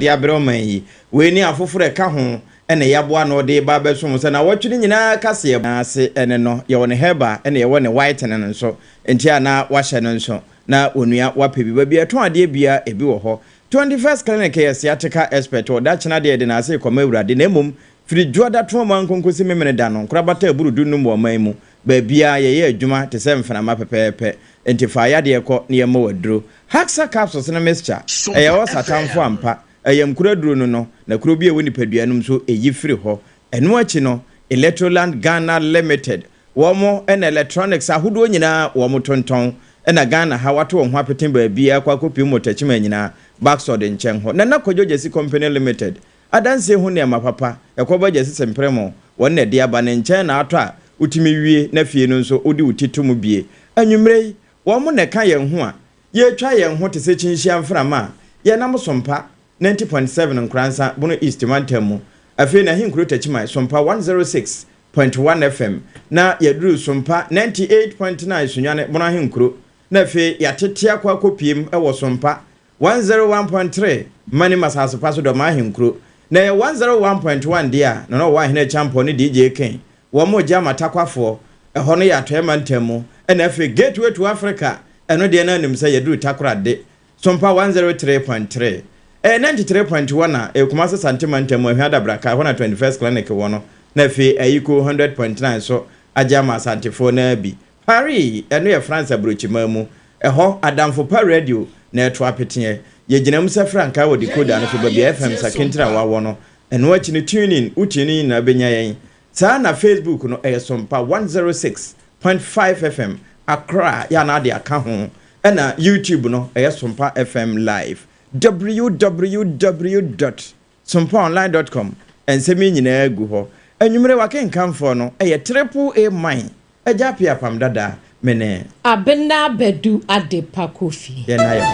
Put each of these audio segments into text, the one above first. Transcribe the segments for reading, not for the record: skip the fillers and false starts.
de abroma yi we ni afoforo ka ho ene yaboa no de ba besom se na wotwini nyina kase ase ene no ye woni heba ene ye woni white ne nso enti ana wahye no nso na onua wapebi ba bi eto ade bia ebi wo ho 21st clinic yes yatika expert o da chena de na ase koma awurade na emum firi juada to man konkosi memene da no krabata aburudu no mo man mu ba bia ye adwuma te se mfana mapepepe enti fa ya de ekọ ne yema waduro Haxa capsules na mixture eye wo satamfo ampa eyam kuraduro no na kuro bi e woni paduanum so eyi firi ho eno achi no Electroland Ghana Limited womo en electronics ahodo nyina womo tonton ena Ghana ha wato ho apeten ba bia kwa kopi motachima nyina backside nchen ho na Kojo Jesi Company Limited adanse ho ne mapapa ekoba Jesi sempremo wonne de aba ne nchen na ato a utimi wie na fie no nso odi utitum bie anwumrei womo ne ka ye ho a ye twa ye ho te se chinhia mframa ye nam Sompa 90.7 nkransa bono East Mantamu afi na hinkuru tachima Sompa 106.5Fm na yaduru Sompa 98.9 sunwane bono hinkuru na afi yatete akwa kopiem ewo Sompa 101.3 mani masaso paso do ma hinkuru na 101.1 dia no wa hene champion DJ Ken wo mo jama takwafo eho no ya Mantamu na afi gateway to Africa eno de na nim say yaduru takorade Sompa 103.3 93.1 na Kumasi Santimantamu ahwada braka ho na 21st clinic wono na fe ayiko 100.9 so ajama santifo na bi Paris eno ye France abrochimamu eho adamfo pa radio na eto apete ye ginam se franka wo decoder no so ba bia FM sakentra wa wono eno achi ni tuning utini na benya yen sa na Facebook no Sompa 106.5FM Accra ya na de aka ho ena YouTube no Sompa FM live www.sompaonline.com ensemi nyina agu ho anwumre waken kamfo no triple A mine Agya Appiah Apam Dadaa mene Abena Badu Adepa Kwofi ye na ye ho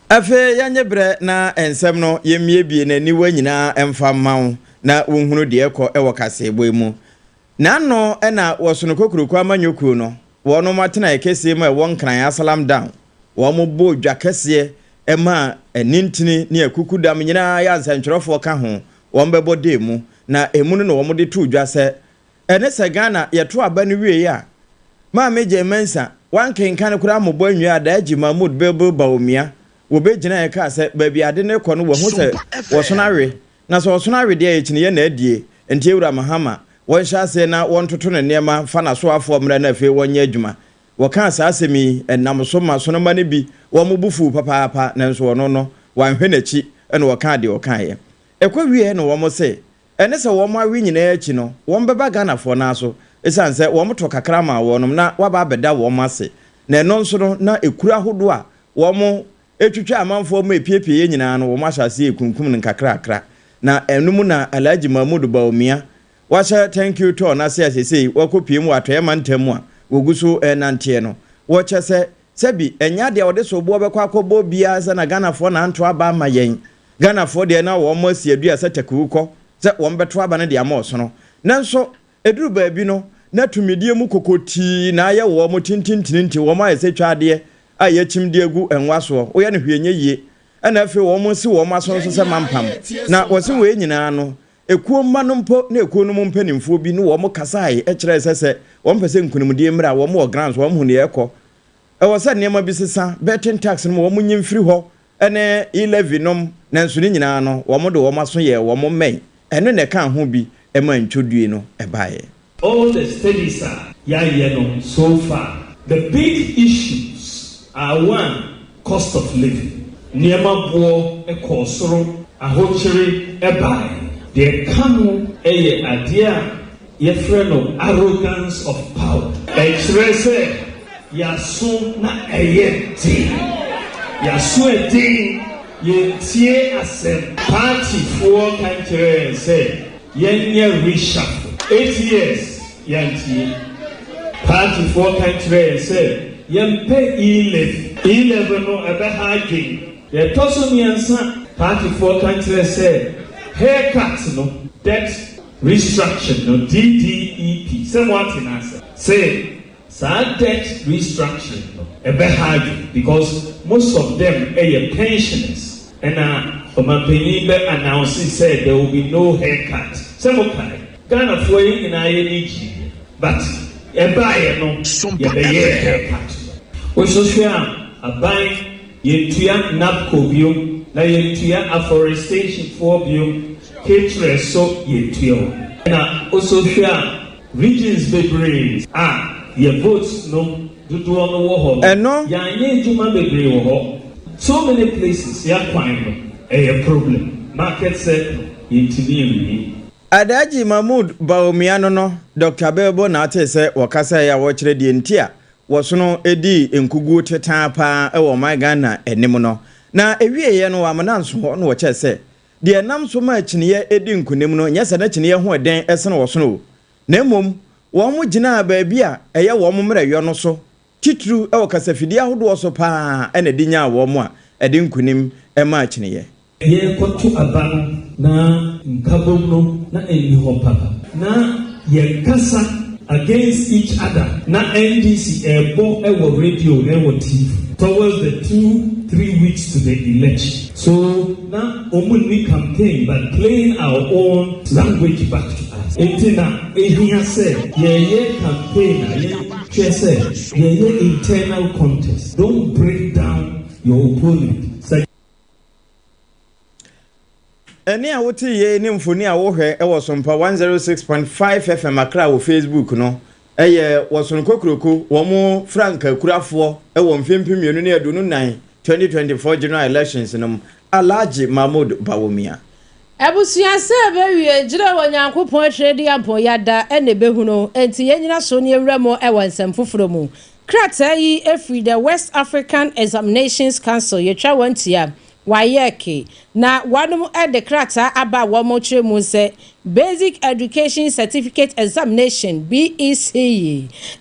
afe yanyebre na ensem no yemiebie na niwa nyina emfa mawo na wonhunu de ekọ ewo kasebo mu na no na wosono kokuruku amanyoku no wono matena ekese ma won kran asalam down wo mo bo dwa kese ema enintini ne akukudam nyina ya nsantwerofo ka ho won bebo de mu na emunu no wo mo de tu dwa se ene se Ghana yeto aba ne wie ya ma meje mensa wankenkan kura mo bo anwia da agi Mahmud bebo baomia wobe gina ye ka se ba bia de ne kɔ no wo ho se wo sonawe na so sonawe de ye ye na adie enti ewura mahama won sha se na won toto ne nema fa na so afo mra na fe won nya adwuma wo ka sa asemi enam so ma so no ma ne bi wo mo bufu papa na nso wono no wan hwe na chi ene wo ka de wo ka ye ekwa wie no wo mo se ene se wo mo awi nyina achi no wo mbeba Ghana fo na so esan se wo mo to kakra ma wonom na waba abeda wo mo ase na eno nso no na ekura hodo a wo mo etwitwa amanfo mo epiepie nyina no wo mahase ekunkum nkakrakra na enum na Alhaji Mahmud Baomia washa thank you to na sei wakopie mu atoye mantamu a woguso nante no wo chese sebi enya de ode so bo bekwa akobo bia za na Ghana fo na anto aba ma yen Ghana fo de na wo mo asiadua setekuko se wo mbeto aba ne de amoso no nanso eduru baabi no na tumidie mu kokoti na aye wo mo tintintinti wo ma yese twade aye chimde egu enwaso wo ye ne hwenye yie ana afi wo mo si wo maso so se mampam na wo se we nyina no ekuo mma no mpo na ekuo no mo mpanimfo bi no wo mo kasae kire sese wo mpese nkunimdie mra wo mo grants wo mo hu ne ekọ wo se ne ma bi sesa betting tax no wo mo nyimfiri ho ene 11 nom na nso ni nyina no wo mo de wo maso ye wo mo men eno ne kan ho bi e ma ntwodue no e baaye. All the studies are so far. The big issues are one, cost of living. Niema bo ekosoro ahochiri ebai. The kanu eye adia yefreno arrogance of power. Expresse yasu na eyeti. Yasu edi ye tie asem party for country say yenye reshuffle. 8 years yanti party for country say yempe 11 no ebe hagi the tosomiansa party for country say haircuts no debt restructuring no DDEP somewhat in answer say sad debt restructuring no hard because most of them are pensioners and Omapeni announced said there will be no haircut. Some okay. Ghana for you in ING, but a buyer no haircut. We so share a buy yentua napco biom, na yentua afforestation for biom, hatred so yentua. And also share regions bebree your votes no do on the war. And no, ya juma bebree wo. So many places ya kwine a problem. Market set into Adaji Mahmood Baumiano no Dr. Bebo na ate se wakasa ya wochere die ntia wosono edi enkugu teta pa ewo my Ghana enim no na ewie ye no amananso ho no woche se de nam so ma chiniye edi nkunim no nyesa na chiniye ho eden esene wosono na mom wo mo gina baabi a eye wo mo mmerɛyo no so titru ewo kasafidi ahodo so pa ene dinya wo mo a edi nkunim ema chiniye ye kotu abano na nkabom no na eni ho papa na ye kasa against each other na NDC ebo ewo radio ewo TV towards the 2-3 weeks to the election. So na omuni campaign but playing our own language back to us. Entina ehia say ye campaign ye say ye internal contest. Don't break down your opponent. Eni a wote ye ni mfoni a wo hwe e wo Sompa 106.5Fm akra wo Facebook no eye wo sono kokroko wo mo franka kurafo e wo mfempemienu ne adunu nan 2024 general elections no Alhaji Mahmood Bawumia Ebusuya se bewie jira wanyankopon trade ampo yada ene behu no enti yenyina so ne ewramo e wansam foforo mu krata yi efri the West African Examinations Council yetwa wantia wayeke na wanum de krata aba womo chemu se Basic Education Certificate Examination BEC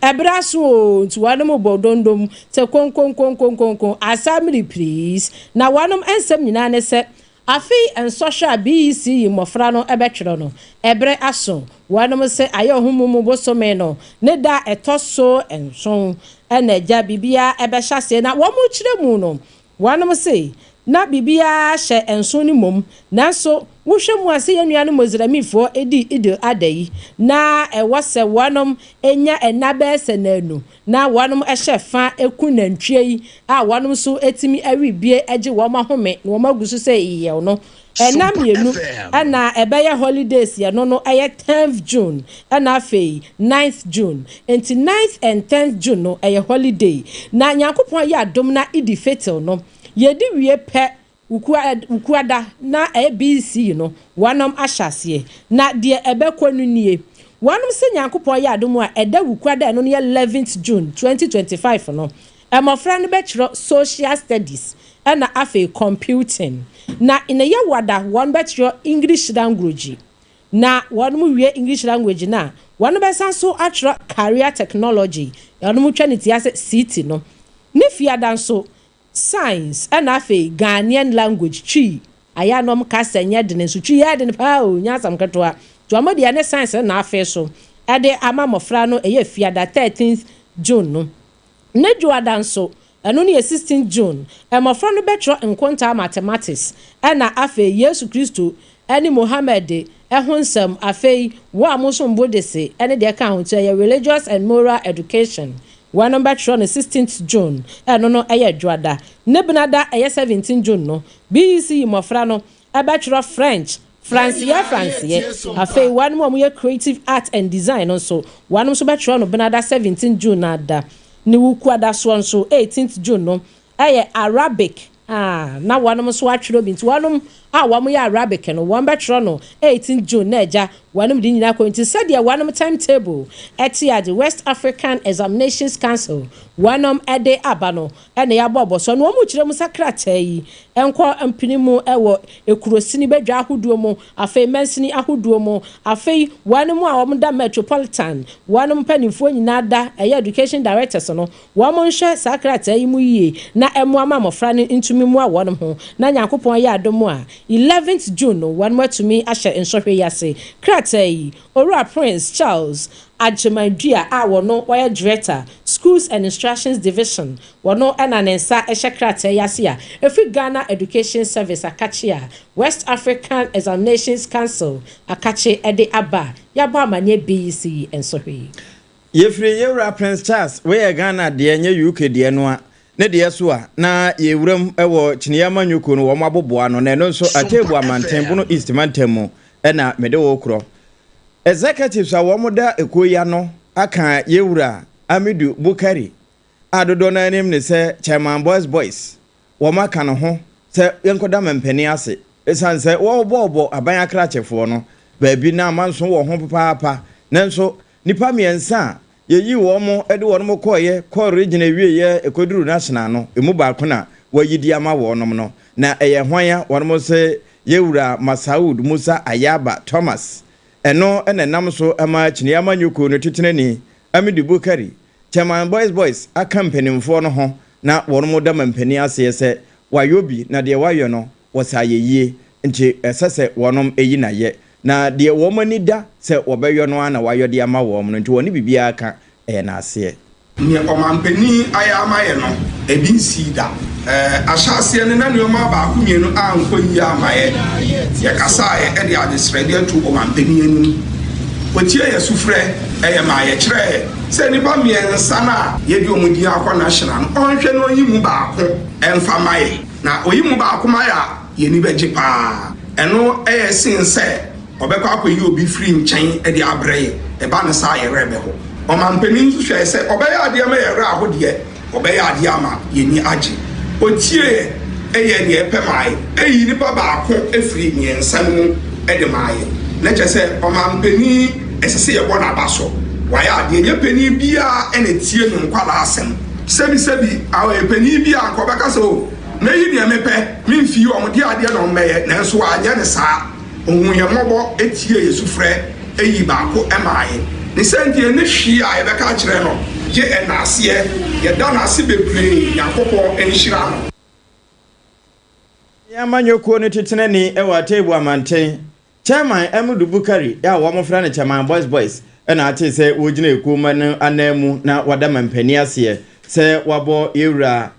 ebraso nti wanum bodondom te konkon assembly please na wanum ensem nyina ne se afi and social BEC mofra no ebetwero no ebre aso wanum se ayo humumu bosome no ne da etoso enson ena ja bibia ebehya na womo chiremu no wanum se na bibia hye enso ni mom nanso wohwemu ase yanua no moziramifo edi idil adai na ewose wanom enya enabe senanu na wanom ehye fa ekunantwie yi a wanom so etimi awibie age wo mahome na wo magusu se iye no enam yenu ana ebeye holidays ye no eye 10th June ana afei 9th June enti 9th and 10th June no eye holiday na nyankopon ya adom na idi fetil no yedi wie pe ukuada na ABC no wanom ahyase na de ebekonu nie wanom se nyankopon ya adom a eda ukuada no ye 11th June 2025 no emofra no bechiro social studies na afi computing na ina ye wada one bechiro English language na wanom wie English language na wanom besan so atro career technology wanom twaniti ase CT no ne fiada so science and afi Ghanaian language chi ayanom kasa nya de nso chi ya de pa o nya sam katoa to amodi ane science na afi so ade amamofra no eye fiada 13th June no ne juada nso eno ne 16th June amofra no betro enkonta mathematics na afi Yesu Kristo ani Muhammad ehonsam afi wo amoso mbodese ene de ka ho to religious and moral education one number 16th June no eye dwada nebnada eye 17th June no BEC mofra no abachro French Francia afei one more ye creative art and design also one so betro no benada 17th June ada ni wukwada so nso 18th June no eye Arabic na one so atwero bi nti one one ye Arabic no one betro no 18th June na eja one di nyina ko nti said one timetable at the West African Examinations Council wanom ede abano ene ya bobo so no mu kire mu sakrata yi enko ampinimu ewo ekurosini bedwa ahoduo mu afei mensini ahoduo mu afei wanom a wom da metropolitan wanom panimfo nyina da education directors no wom nhwe sakrata yi mu yie na emu ama mofra ne ntumi mu a wonom ho na Nyankopon ya adomu a 11th June no wanom atumi ahye nsohwe yase krata yi Owura Prince Charles Ajemadua a wono wire director Schools and Instructions Division wono enanensa ehyekrata yase a efi Ghana Education Service akachia West African Examinations Council akache ede aba yabo amanye BEC ensohwe yefri Owura Prince Charles we Ghana de nye UK de no a ne de so a na yewuram ewo Chiniyama nyuko no wo maboboa no na no so atebu amantembo no East Mantemu ena mede wo kro executives awomoda ekoya no aka Yewura Amidu Bukari adodo na anim ne se Chairman Boys womaka no ho se yenkoda mempani ase esan se wo bobo aban akrachefo no baabi na amanso wo ho papa nanso nipa miensa yeyi wo mo ede wo no koye ko regional wieye ekoduru national no emu ba ko na wayidi ama wo no na eye hwan wo no se Yewura Masaud Musa Ayaba Thomas eno ene nam so ama Chiniyama nyuko no titenani Amidu Bukari Chairman Boys akampanimfo no ho na wono mo da mampani ase se wayobi na de wayo no wasayeye nche esese wonom eyi na ye na de womani da se wobeyo no ana wayo de ama wom no nche woni bibia aka na ase ni omampani ayama ye no ebi nsida ashase ne na nyoma ba akumienu ankoyi amaye ye kasa ye de adesrede to omampani enu otie ye sufre eye ma ye kire se ni ba miensa na ye di omudi akwa national no onhwe no yimu ba ako emfa maye na oyimu ba ako maya ye ni beje pa eno eye sinse obekwa akoyi obi free nchen e de abreye e ba ne sa ye rebe ho omampani nsuhwe se obeya ade ma ye ra ahode obeya ade ama ye ni age otie eye ne epemaye eyi ni ba ako efri miensa no e de maye na chese omampani esese ye bona baso waya de nye pani bia ene tie no nkwala asem sebi awe pani bia ko beka so na yi ne mepe mimfi omde ade no meye na so anya ne sa ohun ye mobo etie yesu frɛ eyi ba ko emaye ne sentie ne hwi a ye beka kire no je enase ye da na ase bebre yakopɔ enhyira no ya manyoko no titenani ewa tebu amanten Chairman Amidu Bukari ya wo mo fra ne Chairman Boys ena ate se wogina ekoma no anamu na wada mampani ase se wabo Yewura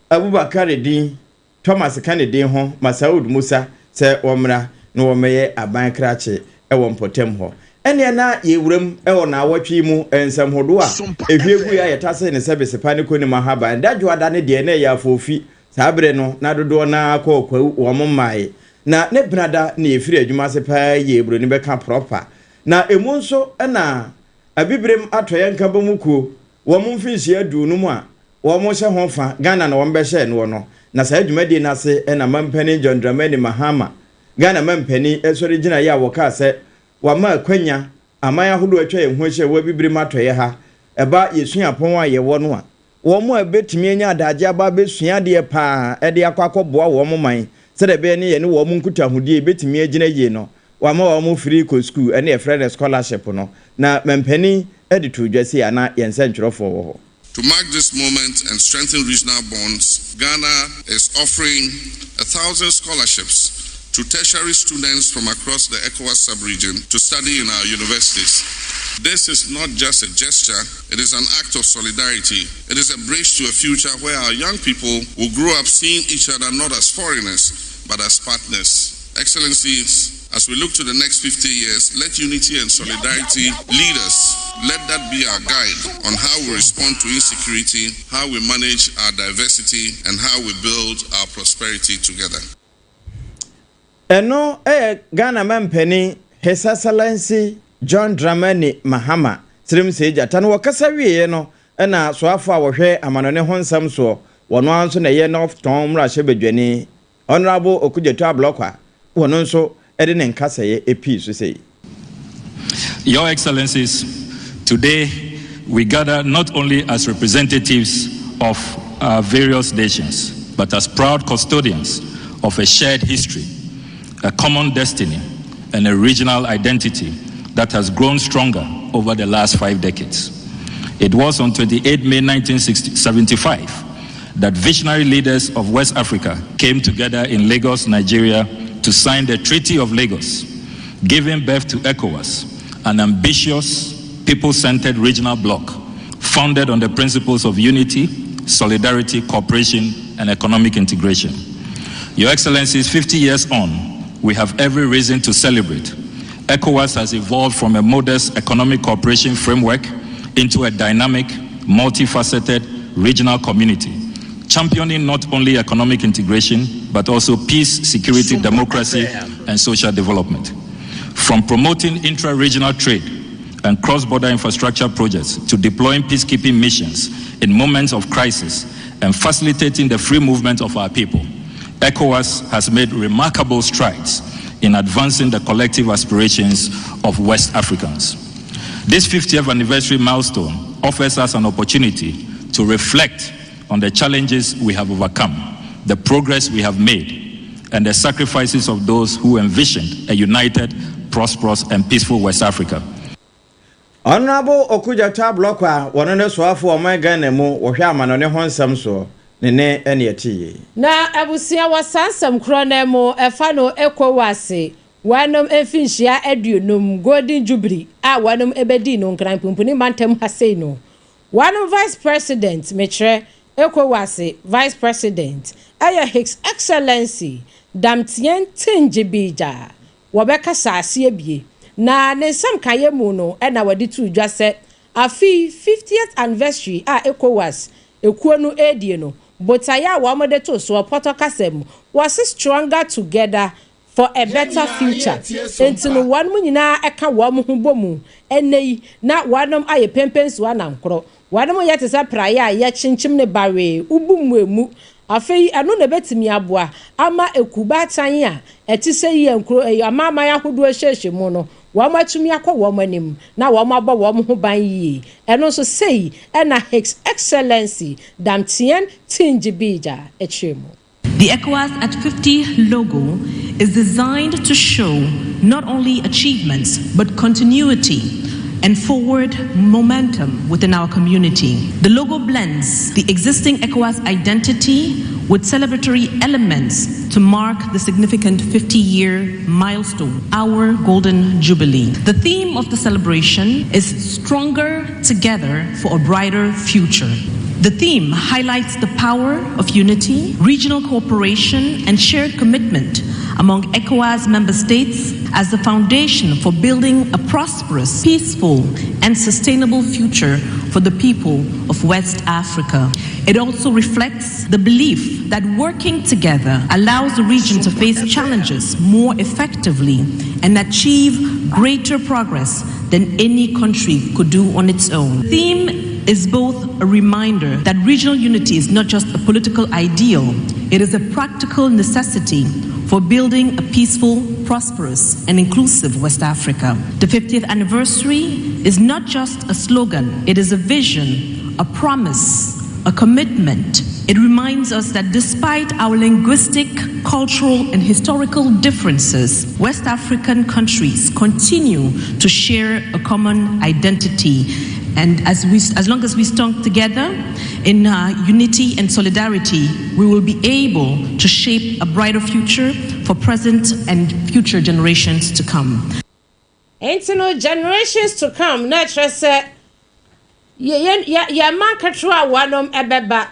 Abubakar din Thomas Kennedy ho Masaud Musa se womra no womeye aban krache ewo mpotem ho ene na Yewuram ewo na awatwi mu ensam hodo a ehwegu ya yetase ne service pani ko ni mahaba ndadwo ada ne de na ya fofi sabre no na dodo na akọ wo mo mai na ne brada na efiri adwuma se pa Yebro ni beka proper na emu nso na abibrem atoye nka bamuko wo mo mfinsi adu no mu a wo mo hye hofa Ghana na wo mbehye no no na sa adwumadi na se na mampani John Dramani Mahama Ghana mampani esori gina ya wo ka se wa ma kwanya amaya hodo atwa ye ho hye wo bibrem atoye ha eba yesua pon a ye wo no a wo mo abetimi anya adaje aba besua de pa e de akwakoboa wo mo man se de be ne ye ne wo mo nkuta hodie betimi agina ye no wama wa mo free ko school ene e friend scholarship no na mampani editor dwase ana yensa ntwerofo wo ho. To mark this moment and strengthen regional bonds, Ghana is offering 1,000 scholarships to tertiary students from across the ECOWAS sub-region to study in our universities. This is not just a gesture, it is an act of solidarity. It is a bridge to a future where our young people will grow up seeing each other not as foreigners, but as partners. Excellencies, as we look to the next 50 years, let unity and solidarity lead us. Let that be our guide on how we respond to insecurity, how we manage our diversity, and how we build our prosperity together. Eno Ghana mampani His Excellency John Dramani Mahama Trim Seja tan wakasa wiye no na so afa wohwe amanone ho nsam so wono anso na ye North Tom Rashe Bedwani Honorable Okujeto Ablokwa wono nso ede ne nkasa ye epi so sei. Your Excellencies, today we gather not only as representatives of our various nations, but as proud custodians of a shared history, a common destiny, and a regional identity that has grown stronger over the last 5 decades. It was on 28 May 1975 that visionary leaders of West Africa came together in Lagos, Nigeria, to sign the Treaty of Lagos, giving birth to ECOWAS, an ambitious, people-centered regional bloc founded on the principles of unity, solidarity, cooperation, and economic integration. Your Excellencies, 50 years on, we have every reason to celebrate. ECOWAS has evolved from a modest economic cooperation framework into a dynamic, multifaceted regional community, championing not only economic integration, but also peace, security, democracy, and social development. From promoting intra-regional trade and cross-border infrastructure projects to deploying peacekeeping missions in moments of crisis and facilitating the free movement of our people, ECOWAS has made remarkable strides in advancing the collective aspirations of West Africans. This 50th anniversary milestone offers us an opportunity to reflect on the challenges we have overcome, the progress we have made, and the sacrifices of those who envisioned a united, prosperous, and peaceful West Africa. Honorable Okuja Tablokwa, one of the Swafu of my Ganemo, or Yaman on the Honsam so, Nene and Yeti. Na Abusia was Sansam Cronemo, a fano ECOWAS, Wanum Efinchia Edunum, Golden Jubilee, Wanum Ebedino, Grand Pumpuni Mantem Haseno. Wanum Vice President, Metre, ECOWAS, Vice President, His Excellency, Damtien Tinjibija, Wabeka Sasiebie, na Nesam Kayemuno, and our D2 just said, a 50th anniversary, ECOWAS, Equonu Ediano, Botaya Wamadeto, so a Potokasem, was stronger together for a better future. Until one munina eka wamu hubomu, ene na wanam aye pempens wanam kro. Wanamu yet is a prayer, yet chinchimne bare, ubumwemu. Afei anu ne betimi aboa ama ekuba tanya etise ye nkro ama maya hodo ehyehyɛ mu no wa matumi akɔ wo manim na wo mabɔ wo ho ban yi eno so sei na His Excellency Damtien Tinjibija echemu. The ECOWAS at 50 logo is designed to show not only achievements but continuity and forward momentum within our community. The logo blends the existing ECOWAS identity with celebratory elements to mark the significant 50-year milestone, our Golden Jubilee. The theme of the celebration is Stronger Together for a Brighter Future. The theme highlights the power of unity, regional cooperation, and shared commitment among ECOWAS member states as the foundation for building a prosperous, peaceful, and sustainable future for the people of West Africa. It also reflects the belief that working together allows the region to face challenges more effectively and achieve greater progress than any country could do on its own. The theme is both a reminder that regional unity is not just a political ideal, it is a practical necessity for building a peaceful, prosperous, and inclusive West Africa. The 50th anniversary is not just a slogan, it is a vision, a promise, a commitment. It reminds us that despite our linguistic, cultural, and historical differences, West African countries continue to share a common identity. And as long as we stand together in unity and solidarity, we will be able to shape a brighter future for present and future generations to come. Generations to come, natural said, Marketwa Wanom Ebeba,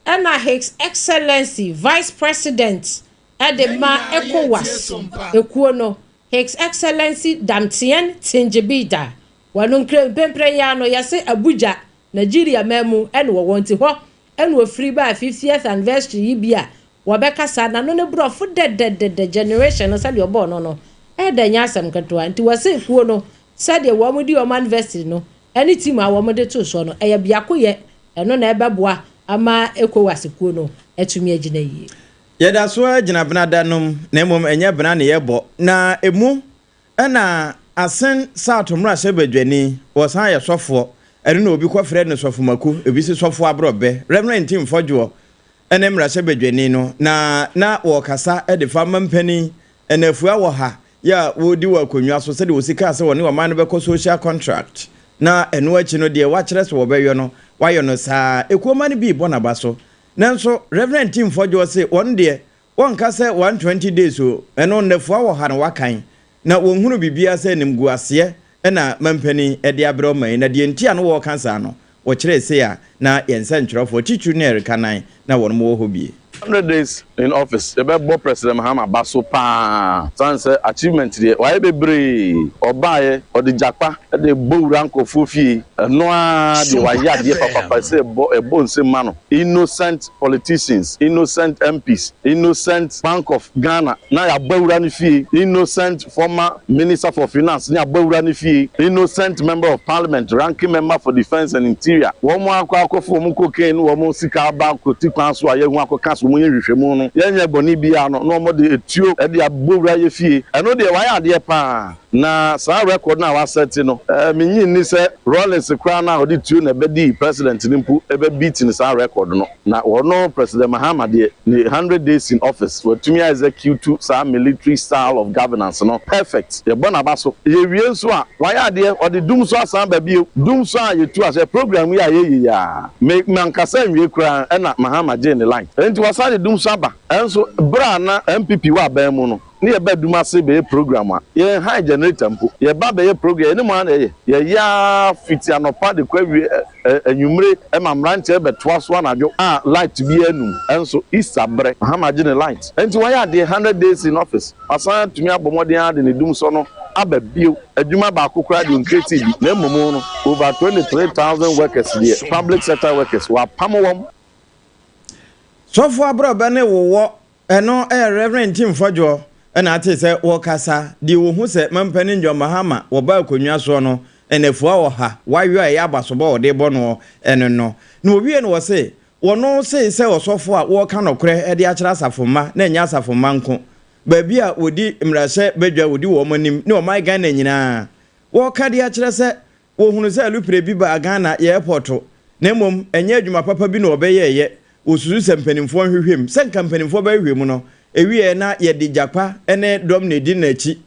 and His Excellency Vice President Adema ECOWAS, Ekuono, His Excellency Damtien Tinjibija. Wanun pempre ya no yase Abuja Nigeria memu ene wo wonti ho ene wo free by 50th anniversary yibia wo beka sa na no ne brofo de generation no sade obo no e da nya asem keto anti wase kuo no sade wo mudi o anniversary no ene team a wo mode to so no e ya biakoye eno na ebeboa ama ECOWAS kuo no etumi agina yi yeda so agina bena danom na emom enya bena ne yebo na emu na Asen South Mra Sebedweni was higher software ɛno na obi kɔfrɛ no sɔfomaku ebi si sɔfo abrɔbɛ reverend Tim Fodwo ɛne mmarahyɛ badwani no na wɔkasa de fa mampani ɛnafua wɔ ha ya wodi wɔ akonnwa so sɛ de osika sɛ wɔne ɔman no bɛkɔ social contract na ɛno akyi no deɛ wakyerɛ sɛ wɔbɛyɔ no wayɔ no saa ekuoma no bi bɔ naba so nanso reverend Tim Fodwo se wɔn deɛ wɔnka sɛ 120 days o ɛno nnafua wɔ ha no wakan na wɔnhunu bibia sɛ nimguaseɛ ɛna mampani ɛde abrɛ ɔman na deɛ ntia no wɔ kansa no wɔkyerɛ sɛ ya na yɛnsa ntwerɛfoɔ titru ne ɛrekanan na wɔn mo wɔ hɔ bie 100 days in office. The best President Mahama Baso pa. Sans achievement there. Why be brave? Obaye or the Japa the Bo Ranko Kwofi. No, the Waya the Papa say a bone say mano. Innocent politicians, innocent MPs, innocent Bank of Ghana. Now ya Bo Ranifi. Innocent former Minister for Finance. Now Bo Ranifi. Innocent member of Parliament, ranking member for Defense and Interior. One more Kwakofu Mukoken, one more Sikaba, Kotikansu, Ayewanko Kansu. Munyi yenye boni bia no mo de etuo e de abowra ye fie eno de waya de pa na sa record na wa set no menyi ni se Rollins kra na odi tuo na be di president nimpu e be beat ni sa record no na wono President Mahama de 100 days in office for to me execute sa military style of governance no perfect ye bona baso ye wie nso a waya de odi dum so asan ba bi dum so a ye tu as program ya ye ya make man kasa wie kra na Mahama je ni line enti wasade dum so aba enso bra na MPP wa ban mu no ni ye ba dum ase be program a ye high generator mpo ye ba be program ni mo na ye ya fiti anopa de kwawie anwumre e mamrante be toa so anadwo light bi anum enso Easter bre Mahama je ni light enti waya de 100 days in office asan tumi abomodin ade ne dum so no ababio adwuma ba akokra de nketi bi na momo no over 23,000 workers there public sector workers wa pamwom sɔfo abrɔbɛ ne wowɔ ɛno Reverend Tim Fodwo ɛna ate sɛ wɔkasa de wo hu sɛ mampani John Mahama wɔba akonnwa so no ɛnafua wɔ ha wayɔ ɛyɛ abasobɔ wɔde bɔ no ɛno no na owie no wɔ se wɔno se sɛ ɔsɔfo a wɔka nɔkorɛ ɛde akyerɛ asafoma na ɛnya asafoma nko baabi a wodi mmarahyɛ badwa wodi wɔ manim ne ɔman Ghana nyinaa wɔka de akyerɛ sɛ wɔhunu sɛ alupre bi ba Ghana yɛ airport na mmom ɛnyɛ adwuma papa bi na ɔbɛyɛɛyɛ osusu sɛ mpanimfoɔ hwehwem sɛ mpanimfoɔ bɛhwehwem no ewie na yɛde japa ene dom ne di n'akyi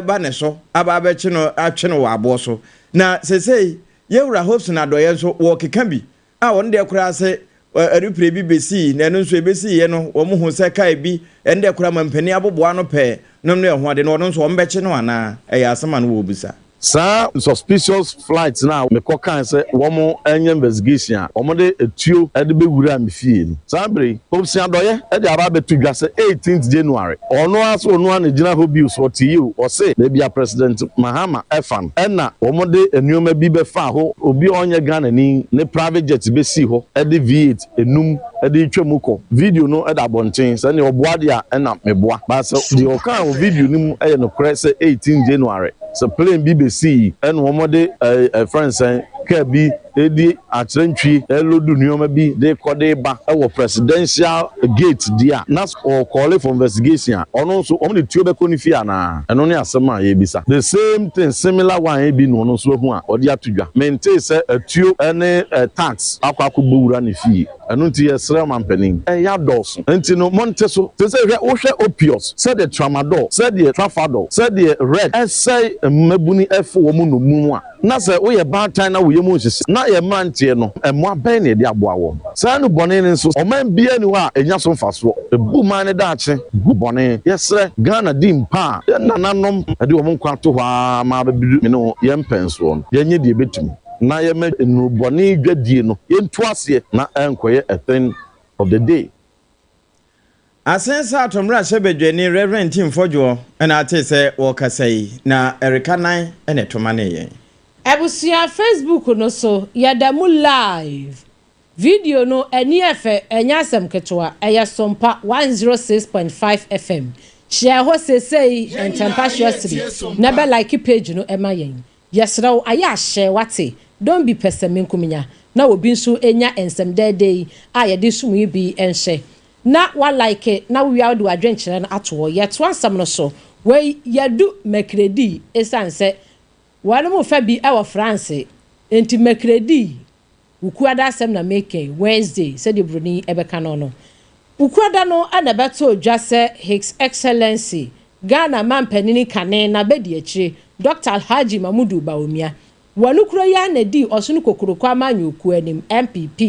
ba ne so aba abɛkye no atwe no wɔ aboɔ so na sesei yɛwura hopes na dɔyɛ nso wɔkeka bi a wɔn de kora sɛ arupre bi besi na ɛno nso ebesi yɛ no wɔn ho sɛ kai bi ɛnde kora mampani aboboa no pɛ nom no ɛho ade no ɔno nso wɔn bɛkye no ana ɛyɛ asɛm no wɔ bisa Sir, suspicious flights now. Me kokan say womo enye investigation. Womo de etuo e de be wura me fie no. Sabre, popsi adoye e de aba betu dwa say 18th January. Ono aso ono an gina ho bi so ti you. O say na bia President Mahama Efan. Na womo de enuoma bi be fa ho obi onye Ghana ni ne private jet be si ho e de V8 enum e de twemukọ. Video no e da bonten say ne oboa de a na meboa. Ba say the okan video ni mu e no kre say 18 January. So plane BBC and womode friends ka bi edi atrentwi elodu nuoma bi de kode ba e wo presidential gate dia na or call for investigation ono so om de tuo be konifia na eno ne asema ye bisa the same thing similar one bi no no so hu a ode atudwa maintain say atuo ene tax akwakubo wura ne fie eno nti yesre mampanin ya dos nti no monte so say wo hwe opios say the tramadol say the trafadol say the red say mabuni efo wo mu no mu a na say wo ye bad time na wo ye mu hye na ye mantie no emo aben ne de aboa wo say no bone ne nso o man bia ni ho a enya so mfaso ebu man ne daache bu bone yesre Ghana dim pa na nanom de wo nkwa to ho ma babidu me no ye mpenso no ye nye de betumi na ye me nubone dwadie no ye ntu ase na enkoye a thing of the day asensa atomra shebedwani Reverend Tim Fodwo na ate se wo kasai na erika nan ene toma ne yen Ebusia Facebook no so yadamu live video no eni efe enyasem ketwa eya Sompa 106.5FM share ho sesei entempatuously never like page no ema yen yesraw aya share wate don't be pesemenkuminya na obi nso enya ensem dede a yede sumu bi enhye na wa like na we out do adwenkyere na ato ye to ansam no so we yadu makredi esanse wanu mu fa bi e wo France enti mekredi ukuada asem na make Wednesday said the bruni ebeka no ukuada no anabeto dwase His Excellency Ghana mampanini kane na bedi akire Dr. Alhaji Mamudu Bawumia wanukuro ya na di osunu kokoro kwa manyoku anim MPP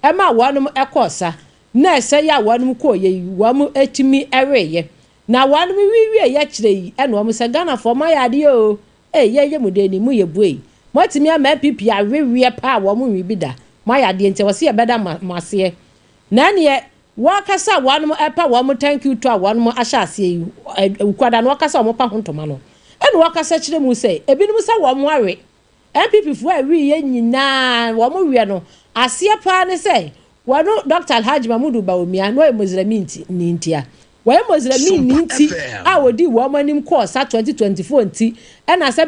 ema wanum ekosa na ese ya wanum ko ye wamu etimi ereye na wanum wiwie ya kire yi ena omu se Ghana for my ade o ye mudeni mu ye buei motimi ama MPP awewie pa wamu wibida my ade nte wose ye beda mase na ne wakasa wanum epa wamu thank you to wanum ahyase yi ukwada no wakasa omu pa hontoma no ena wakasa kire mu se ebinum sa wamu awe MPP fu awi ye nyina wamu wie no asia pa ne se wano Dr. Alhaji Mamudu Bawumia no emozrami ntia wa emozrami nti a wodi wo manim course 2024 nti ena se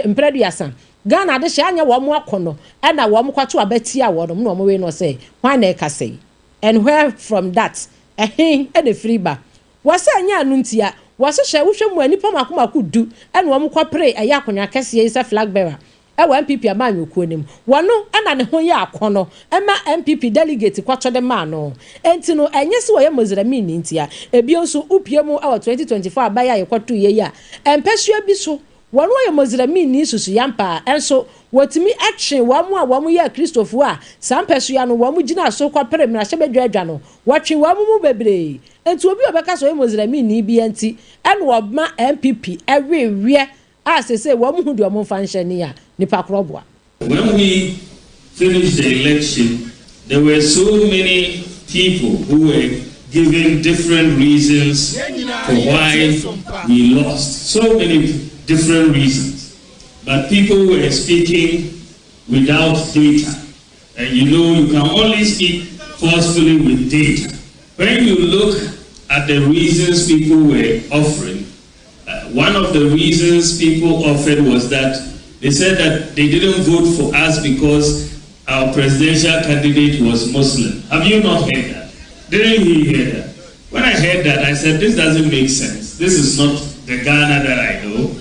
mpreduasa Ghana de hye anya wo mo akono ena wo mo kwato abati a wo no no mo we no say why na ekase and where from that ena free ba wasa anya anu ntia wasa hye wo hwemu anipa makomaku du ena wo mo kwapre eya akonya kase ye isa flag bearer ewa MPP amanyoku anim wano ana ne ho ya akono ema MPP delegate kwato de ma no enti no enye se wo ye mozrami ntia ebio so upiemu awa 2024 abaya ye kwato ye ya empesua bi so wano ye mozrami ni susu yampa enso wotimi action wamu ya Christopher a sampesua no wamu gina so kwa premra hye bedwadwa no watwe wamu mu bebre enti obi obeka so ye mozrami ni bi enti ene obma MPP ewewie as say wamu hu de omo fanhye ya nipa krobwa. When we finished the election, there were so many people who were giving different reasons for why we lost. So many different reasons. But people were speaking without data. And you can only speak forcefully with data. When you look at the reasons people were offering, one of the reasons people offered was that they said that they didn't vote for us because our presidential candidate was Muslim. Have you not heard that? Didn't you hear that? When I heard that, I said, this doesn't make sense. This is not the Ghana that I know.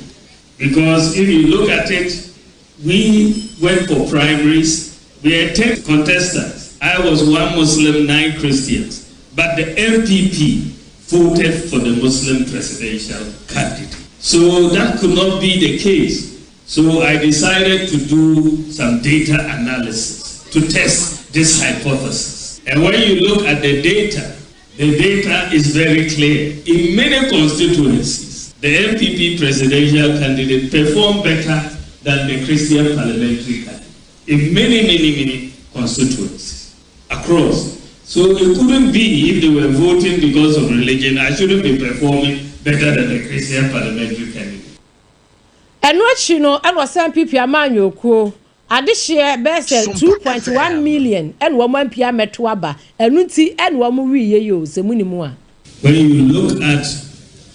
Because if you look at it, we went for primaries. We had 10 contestants. I was 1 Muslim, 9 Christians. But the MPP voted for the Muslim presidential candidate. So that could not be the case. So I decided to do some data analysis to test this hypothesis. And when you look at the data is very clear. In many constituencies, the MPP presidential candidate performed better than the Christian parliamentary candidate. In many constituencies across. So it couldn't be if they were voting because of religion, I shouldn't be performing better than the Christian parliamentary candidate. And what you know, and was some people amanyoku adishare best 2.1 million and 1 PM metwaba and nti and wamu wiye yo semuni mu a. When you look at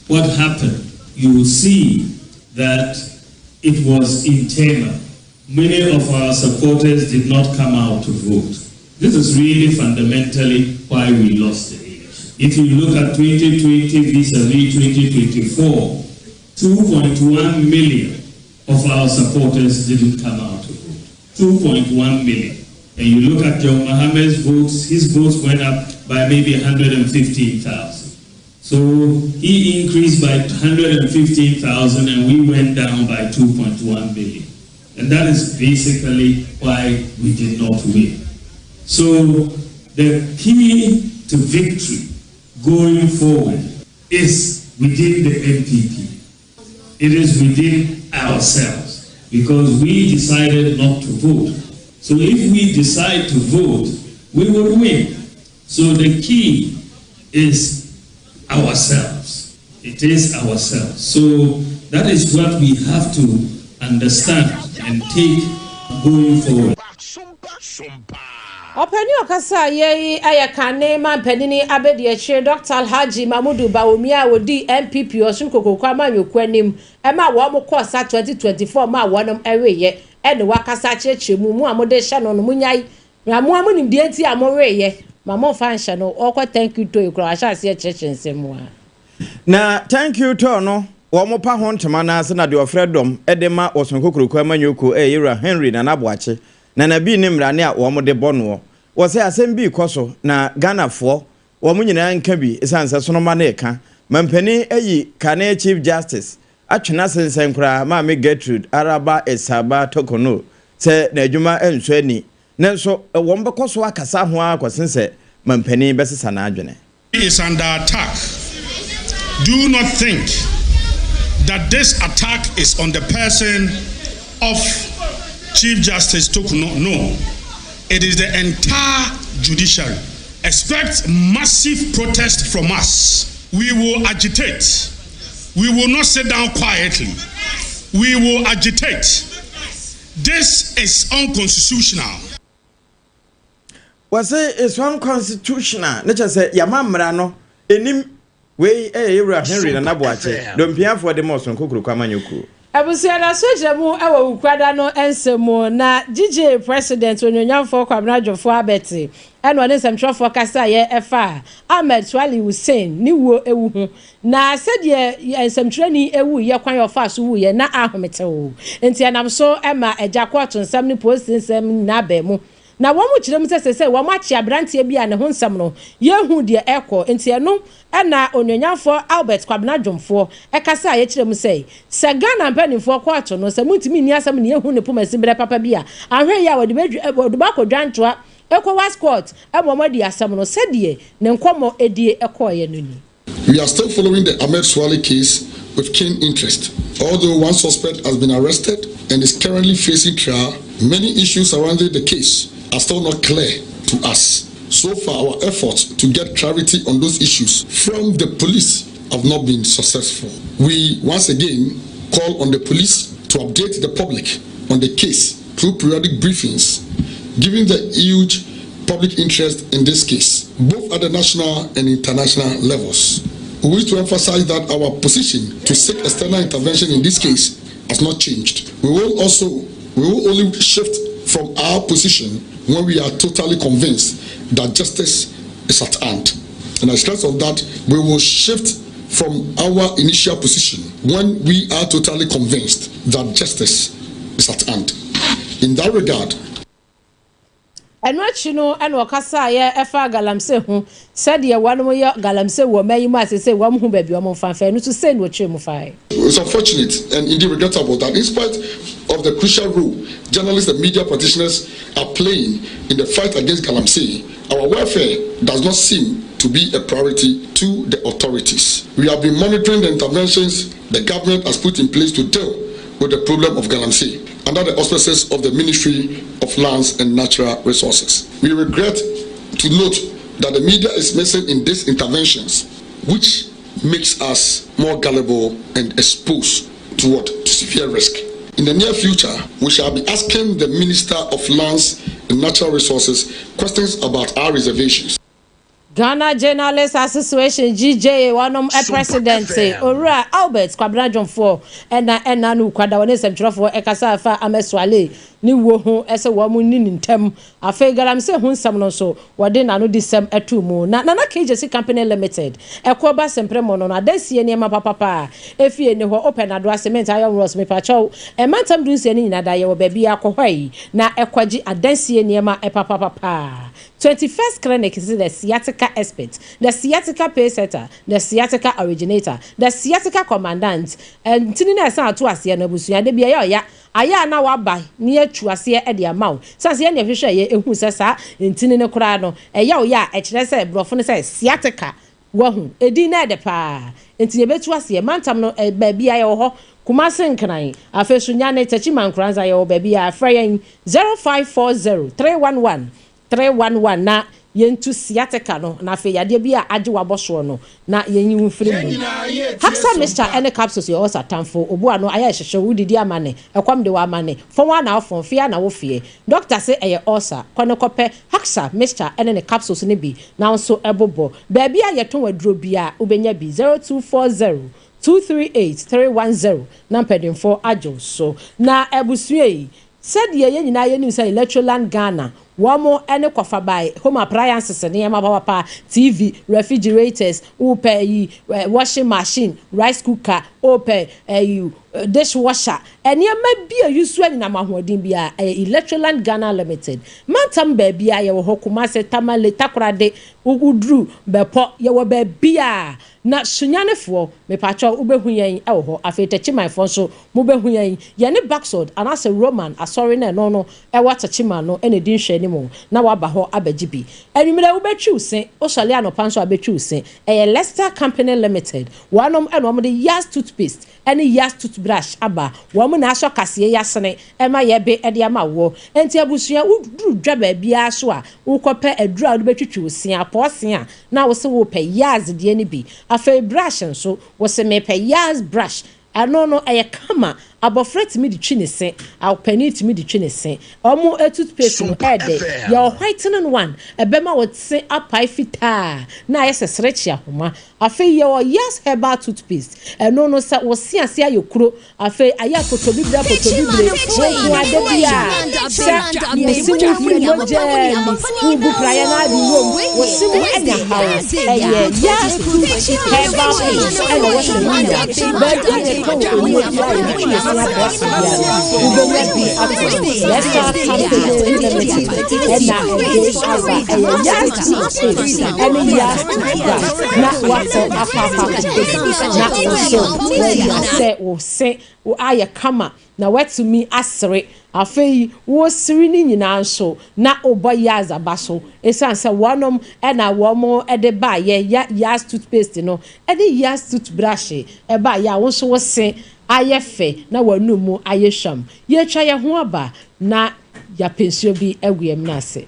what happened, you will see that it was internal. Many of our supporters did not come out to vote. This is really fundamentally why we lost the election. If you look at 2020 vis-a-vis 2024, 2.1 million of our supporters didn't come out to vote. 2.1 million. And you look at John Mohammed's votes, his votes went up by maybe 115,000. So he increased by 115,000 and we went down by 2.1 million. And that is basically why we did not win. So the key to victory going forward is within the MPP. It is within ourselves because we decided not to vote. So if we decide to vote, we will win. So the key is ourselves. It is ourselves. So that is what we have to understand and take going forward. Openi okasa ye ayakane mampenini abedi eche Dr. Alhaji Mamudu Bawumia wodi MPP osun kokoko amanyoku anim ema wo mo course 2024 ma wonom eweye ene wakasa cheche mu amode hye no no munyai ramu amunim de enti amoreye mama fa hye no okwa thank you to ikro ahase cheche nsemu a na thank you to no wo mo pa ho ntema na ase na de ofredom edema osonkokruko amanyoko Yera Henry na naboache na nabi ne mrane a wo mo de bono wo se asem bi koso na Ganafo wo mo nyina nka bi esanse sonoma na eka mampani ayi Kane Chief Justice atwena sensen kura ma me Gertrude Araba Esaba Tokono se na adwuma enso ani nanso wo mbekoso akasa ho akosense mampani besesa na adwene is under attack. Do not think that this attack is on the person of Chief Justice Tokuno. No, it is the entire judiciary. Expect massive protest from us. We will agitate. We will not sit down quietly. We will agitate. This is unconstitutional. Was it's unconstitutional. Let's just say Yamamra no enim we Yera Henry na naboache dompia for the most on kokuru kwamanyoko abusia na soje mu ewo ukwada no ensemu na DJ president onyonyamfo kwabna dwofo abeti eno ne semtrofo kasa ye efa Ahmed Swali Hussein ni wo ewu ho na sede ensemtrani ewu ye kwan yofa so wu ye na ahomete wo enti anam so ema Agya court nsam ni post nsam na ba mu na wo mu kirem sese wo machi abrantie bia ne ho nsam no ye hu de ekọ enti eno na onyonyamfo Albert Kwabena Dwomfo ekasa ye kirem sei se Ghana mpanimfo kwato no se mutimi ni asam ne ye hu ne pomasi bre papa bia ahwe ya wo de ba ko dwantoa ECOWAS court emomodi asam no sede ne nkomo edie ekoye no ni. We are still following the Ahmed Swali case with keen interest. Although one suspect has been arrested and is currently facing trial, many issues surrounding the case are still not clear to us. So far, our efforts to get clarity on those issues from the police have not been successful. We once again call on the police to update the public on the case through periodic briefings, given the huge public interest in this case, both at the national and international levels. We wish to emphasize that our position to seek external intervention in this case has not changed. We will only shift from our position when we are totally convinced that justice is at hand. And as a result of that, we will shift from our initial position when we are totally convinced that justice is at hand. In that regard, and what you know, and wakasa ye efa galamse hu said ye one mo ye galamse wo mayi ma say one hu baby wo fanfa no to say no twe mo fai. It's unfortunate and indeed regrettable that in spite of the crucial role journalists and media practitioners are playing in the fight against galamse, our welfare does not seem to be a priority to the authorities. We have been monitoring the interventions the government has put in place to deal with the problem of galamse under the auspices of the Ministry of Lands and Natural Resources. We regret to note that the media is missing in these interventions, which makes us more gullible and exposed to severe risk. In the near future, we shall be asking the Minister of Lands and Natural Resources questions about our reservations. Ghana Journalists Association GJ one president Ora Albert Kwabena Dwomfo ena no kwada woni semtrofo ekasa afa ameswale ni wo ho ese wo mu ni ntem afa galamse hu nsam no so wode na no disem atumu na KJC Company Limited ekoba sempremo no na dasie ne ma papa efie ne ho open ado cement ayo ros me pacho mantam dunsie ni nyina da ye wo baby akohwai na ekwaji adansie ne ma papa 21st clinic is the sciatica expert, the sciatica paysetter, the sciatica originator, the sciatica commandant, and Tinina San to us, Yanabusia, de Bia, Aya na waba near Chuasia at the amount. Sasia Fisher, who says, in Tinina Corano, a ya, HSA, Brofon says, sciatica, Wahoo, a dinner de pa, and Tibetuasia, Mantam, a baby, I Kumasen Kanai, a first Sunyane Tachiman Kranza, or baby, a fraying 0540 311. 311 na yentu sciatica no na fe yade bia agyewa boso no na yenyi mfiri mu Haksa Mr. ene capsules yo satamfo obu ano aya hyehye wudidi amane ekwam de wa amane fon wa na ofon fia na wo fie doctor say eye osa kone kope Haksa Mr. ene capsules ne bi na nso ebobo ba bia yeton waduro bia ubenya bi 0240 238 310 na pedinfo ajo so na ebusue said ye nyina ye nim say Electroland Ghana Wamo ene kofa by home appliances and papa TV, refrigerators, washing machine, rice cooker, dishwasher, and you may be a useful in Amahodin Electroland Ghana Limited. Mantam baby, I will hokumase tamale takrade, ugudru, bepo, yawa bebia. Na sunyane fo me pacho ubehu yen ewo afetechi my phone so mubehu yen ye ne backsword and as a Roman asori na no ewa tachima no ene din hwe ni mo na waba ho abagibi enimere ubetwi usen osale anopa nso abetwi usen Leicester Company Limited wanom enom de Yas toothpaste ene Yas toothbrush aba wom na aso kase yasene ema yebe ede ama wo enti abusua udru dwaba bia so a ukope adura ubetwi usen aposen a na wo se wo pe Yas de ni bi afa brush nso wo se me pe Yas brush ano eye kama abofret me di twinese aw panit me di twinese omo toothpaste no ede your whitening one ebema wo se apai fita na yes stretch ahoma afa your Yas herbal toothpaste no se wo se ase ayokuro afa ayakoto bibra wo ku ade bia se si wo moje bu prayer na di wo si wo anya hawo Yas herbal and what the na wetu mi asere afei wo siri ni nyina nso na oboya azabaso esanse wonom na womo ede ba ye Yas toothpaste no ede Yas toothbrush e ba ya wo so wo se ayefe na wanumu ayesham ye twa ye ho aba na ya pensio bi agwem na ase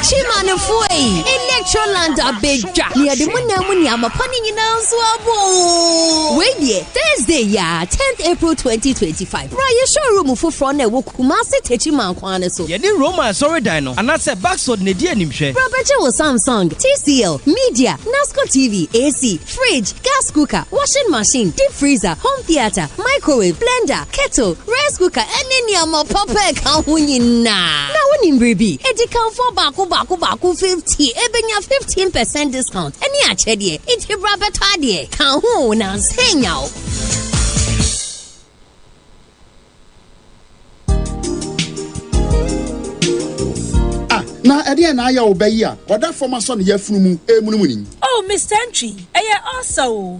Chimane foi Electroland Abena near the Munamuni Pani Nanso abo. Wait there, Thursday ya 10th April 2025. Raya showroom for front e wo Kumasi Techiman kwane so. Ye di Roma sorry dino and that's a backsword ne dia nimhwe. Roberto Samsung, TCL, Media, Nasco TV, AC, fridge, gas cooker, washing machine, deep freezer, home theater, microwave, blender, kettle, rice cooker and any ama papa kan hunyina. Na wonim bribi, e di kan for baku 50 ebenya 15% discount eni achedie iti brabeto adie kan ho na nsenya na ede na aya obayi a oda forma so ne yafunu mu emunumuni. Oh Mr. Entry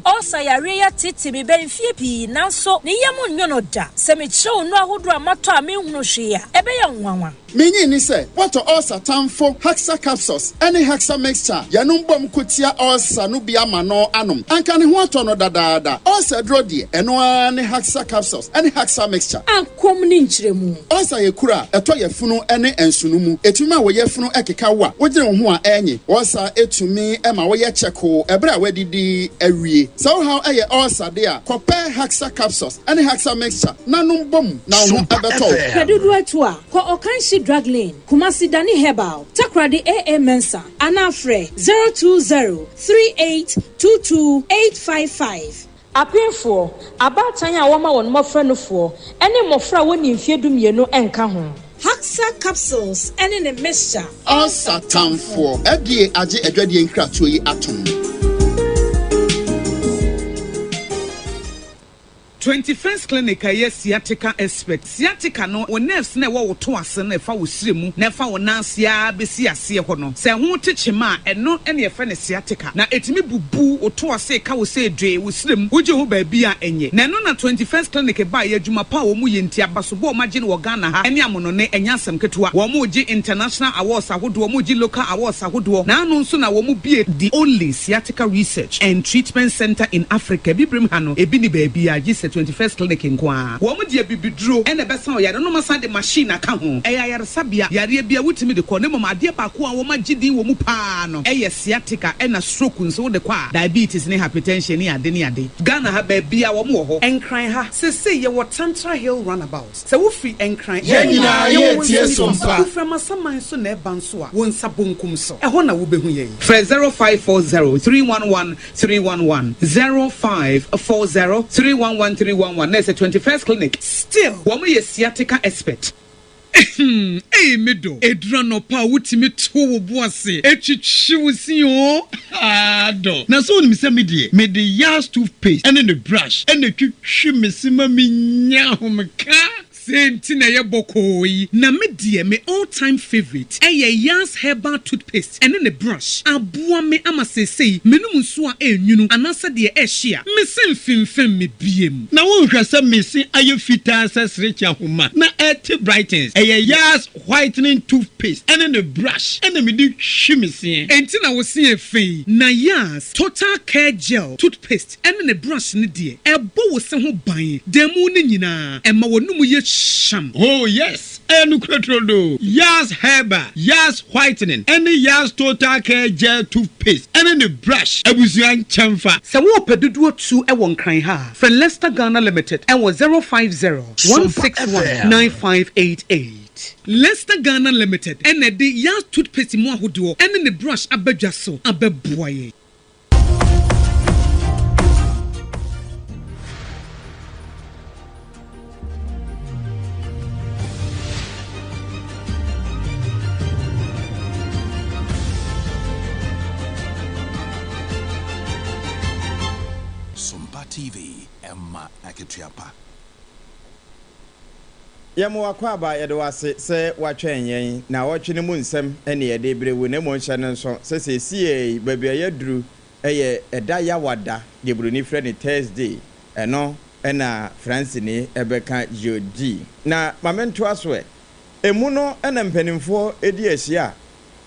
also yare ya titi bi ben fie pi nanso ne yemu nyono da se me chew no ahodo amato a me hunu hwe a ebe ya nwanwa Minyi ni se wato ulcer tamfo Haxa capsules any Haxa mixture yanum bom kotia ulcer no bia ma no anom anka ne ho ato no dadaada ulcer dro de eno ani Haxa capsules any Haxa mixture ankom ni nkyeremu ulcer yekura eto yefunu ene ensunu mu etumi a wo yefunu ekeka wa wogire wo ho a enye ulcer etumi ema wo ye cheko ebra wadidi awie so how eye ulcer de a kope Haxa capsules any Haxa mixture nanum bom na ho abeto kadudu atu a ko okanshi drug lane Kumasi Dani Herbal Takrade AA Mensa Anafre 02038228855 Apinfo abatan ya woma won mofra no fo ene mofra woni mfie dumienu enka ho Haxa capsules ene ne mixture ulcer tamfo edie age adwadie nkratuo yi atom 21st clinic aye sciatica expert sciatica no o nerves na wo to ase na fa wo siremu na fa wo nansia besi ase ho no se ho techema eno ene ye fa ne sciatica na etimi bubu o to ase ka wo se dwe wo siremu woje ho ba bia enye na no na 21st clinic ba ye adwuma pa wo mu ye ntia baso bo magine wo Ghana ha ene amono ne enya asem ketewa wo mu ji international awards ahodo wo mu ji local awards ahodo na anu nso na wo mu bie the only sciatica research and treatment center in Africa bibrim ha no ebi ni ba bia ji 21st clinic nkwa wo mo de bibiduro ene besa o yare no masa de machine aka ho yare sabia yare bia wutimi de ko ne mama ade pa ko a wo magidi wo mu pa no sciatica ena stroke nso de kwa diabetes ne hypertension ne ade Ghana ha ba bia wo mo ho enkran ha se ye wo Tantra Hill runabout se wo free enkran nyina ye tie sompa from asaman so na eba nso a won sabonkum so ho na wo behu ye 0540-311-311 0540-311-311 na 21st clinic still wo mo ye sciatica expert. Hey medo edra no pa wutimi to wo boase etwitwi wusi o ado na so nim se me de yas toothpaste and the brush and the twitwi mesima minya homka senti na ye bokoi na me die me all time favorite Yas herbal toothpaste and the brush aboa me amasesei menum nso a enwunu anasa de ehia me semfimfem me biem na wo hwese mesi ayefita sesrecha homa na et brightens Yas whitening toothpaste and the brush and me di hwimese enti na wo se efei na Yas total care gel toothpaste and the brush ne die ebo wo se ho ban demu ne nyina ema wonum ye sham. Oh yes, and Crotrodo, Yas Herbal, Yas Whitening, and the Yas Total Care Gel Toothpaste, and the brush, Abuzian Chamfa. So what peduo 2 e won cry ha. From Leicester Ghana Limited, and was 050-161-9588. Leicester Ghana Limited, and the Yas Toothpaste mo ahodo, and the brush abejaso, abeboye. TV Emma Aketiapa. Yamo akwaba yede wase se watwen yen na wotwe mu nsem ene yede brewu ne mo nhyɛ ne nso se sie baabi ayaduru eye eda ya wada de bruni frɛ Thursday eno ena France ni ebeka jeudi na mamento aso emu no ena mpanimfo edi ahia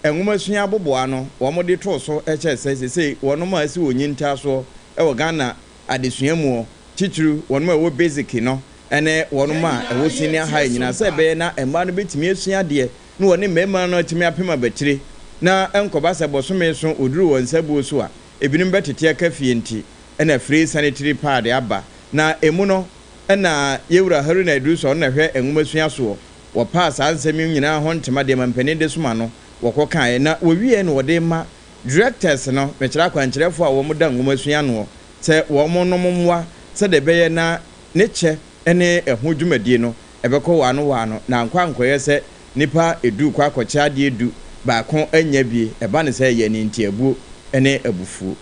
enwoma sua aboboa no wo mo de to so eche se wono ma asi onyinta so ewo Ghana adesuamu titru wonma wo basic no ene wonma wo senior high nyina se be na emma no betimi asua de no woni mema no timi apema batire na enkoba se bosome so oduru won sabu so a ebinim betete aka fie nti ena free sanitary pad aba na emu no ena yewura haru na edu so na hwe enwoma sua so wo pass ansem nyina ho ntema de mampani de suma no wokokan na wo wie no wode ma directors no mechira kwankyerefo a wo mu da nwoma sua no se wo mo no momwa se de beye na neche ene eho dwumadie no ebekọ wano na nkwankoye se nipa edu kwa akọcha de edu ba ko anya bie eba ne se ye ni ntiabuo ene abufuo.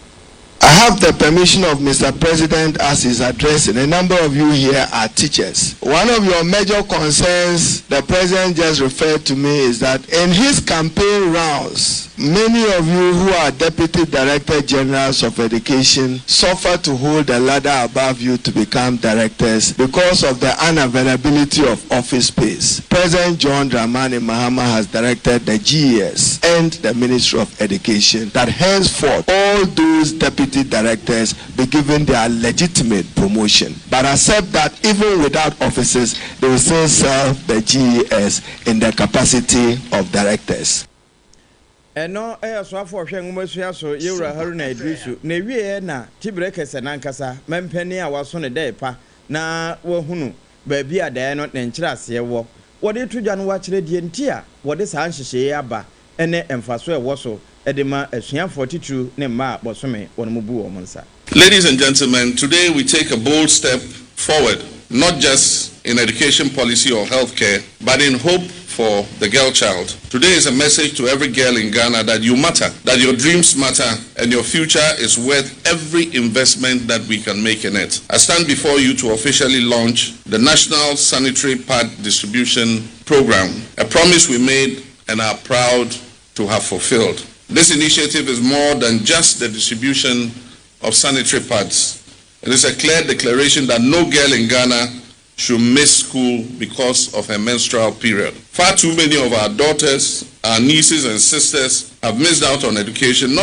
I have the permission of Mr. President as his address, and a number of you here are teachers. One of your major concerns the President just referred to me is that in his campaign rounds, many of you who are Deputy Director Generals of Education suffer to hold the ladder above you to become directors because of the unavailability of office space. President John Dramani Mahama has directed the GES and the Ministry of Education that henceforth all those deputy directors be given their legitimate promotion, but accept that even without offices, they will still serve the GES in the capacity of directors. Eno so afọ hwe nwomasuya so yewura Haruna Idrisu na wie na tibreke senankasa mempani a waso ne depa na wahunu baabi adae no ne nkyerase wo wode tudwa no wakire die ntia wode saa nhyehyeye aba ene emfaso ewo so edema asuafo titru ne ma bosome wono bu wo monsa. Ladies and gentlemen, today we take a bold step forward, not just in education policy or healthcare, but in hope for the girl child. Today is a message to every girl in Ghana that you matter, that your dreams matter, and your future is worth every investment that we can make in it. I stand before you to officially launch the National Sanitary Pad Distribution Program, a promise we made and are proud to have fulfilled. This initiative is more than just the distribution of sanitary pads. It is a clear declaration that no girl in Ghana should miss school because of her menstrual period. Far too many of our daughters, our nieces and sisters have missed out on education.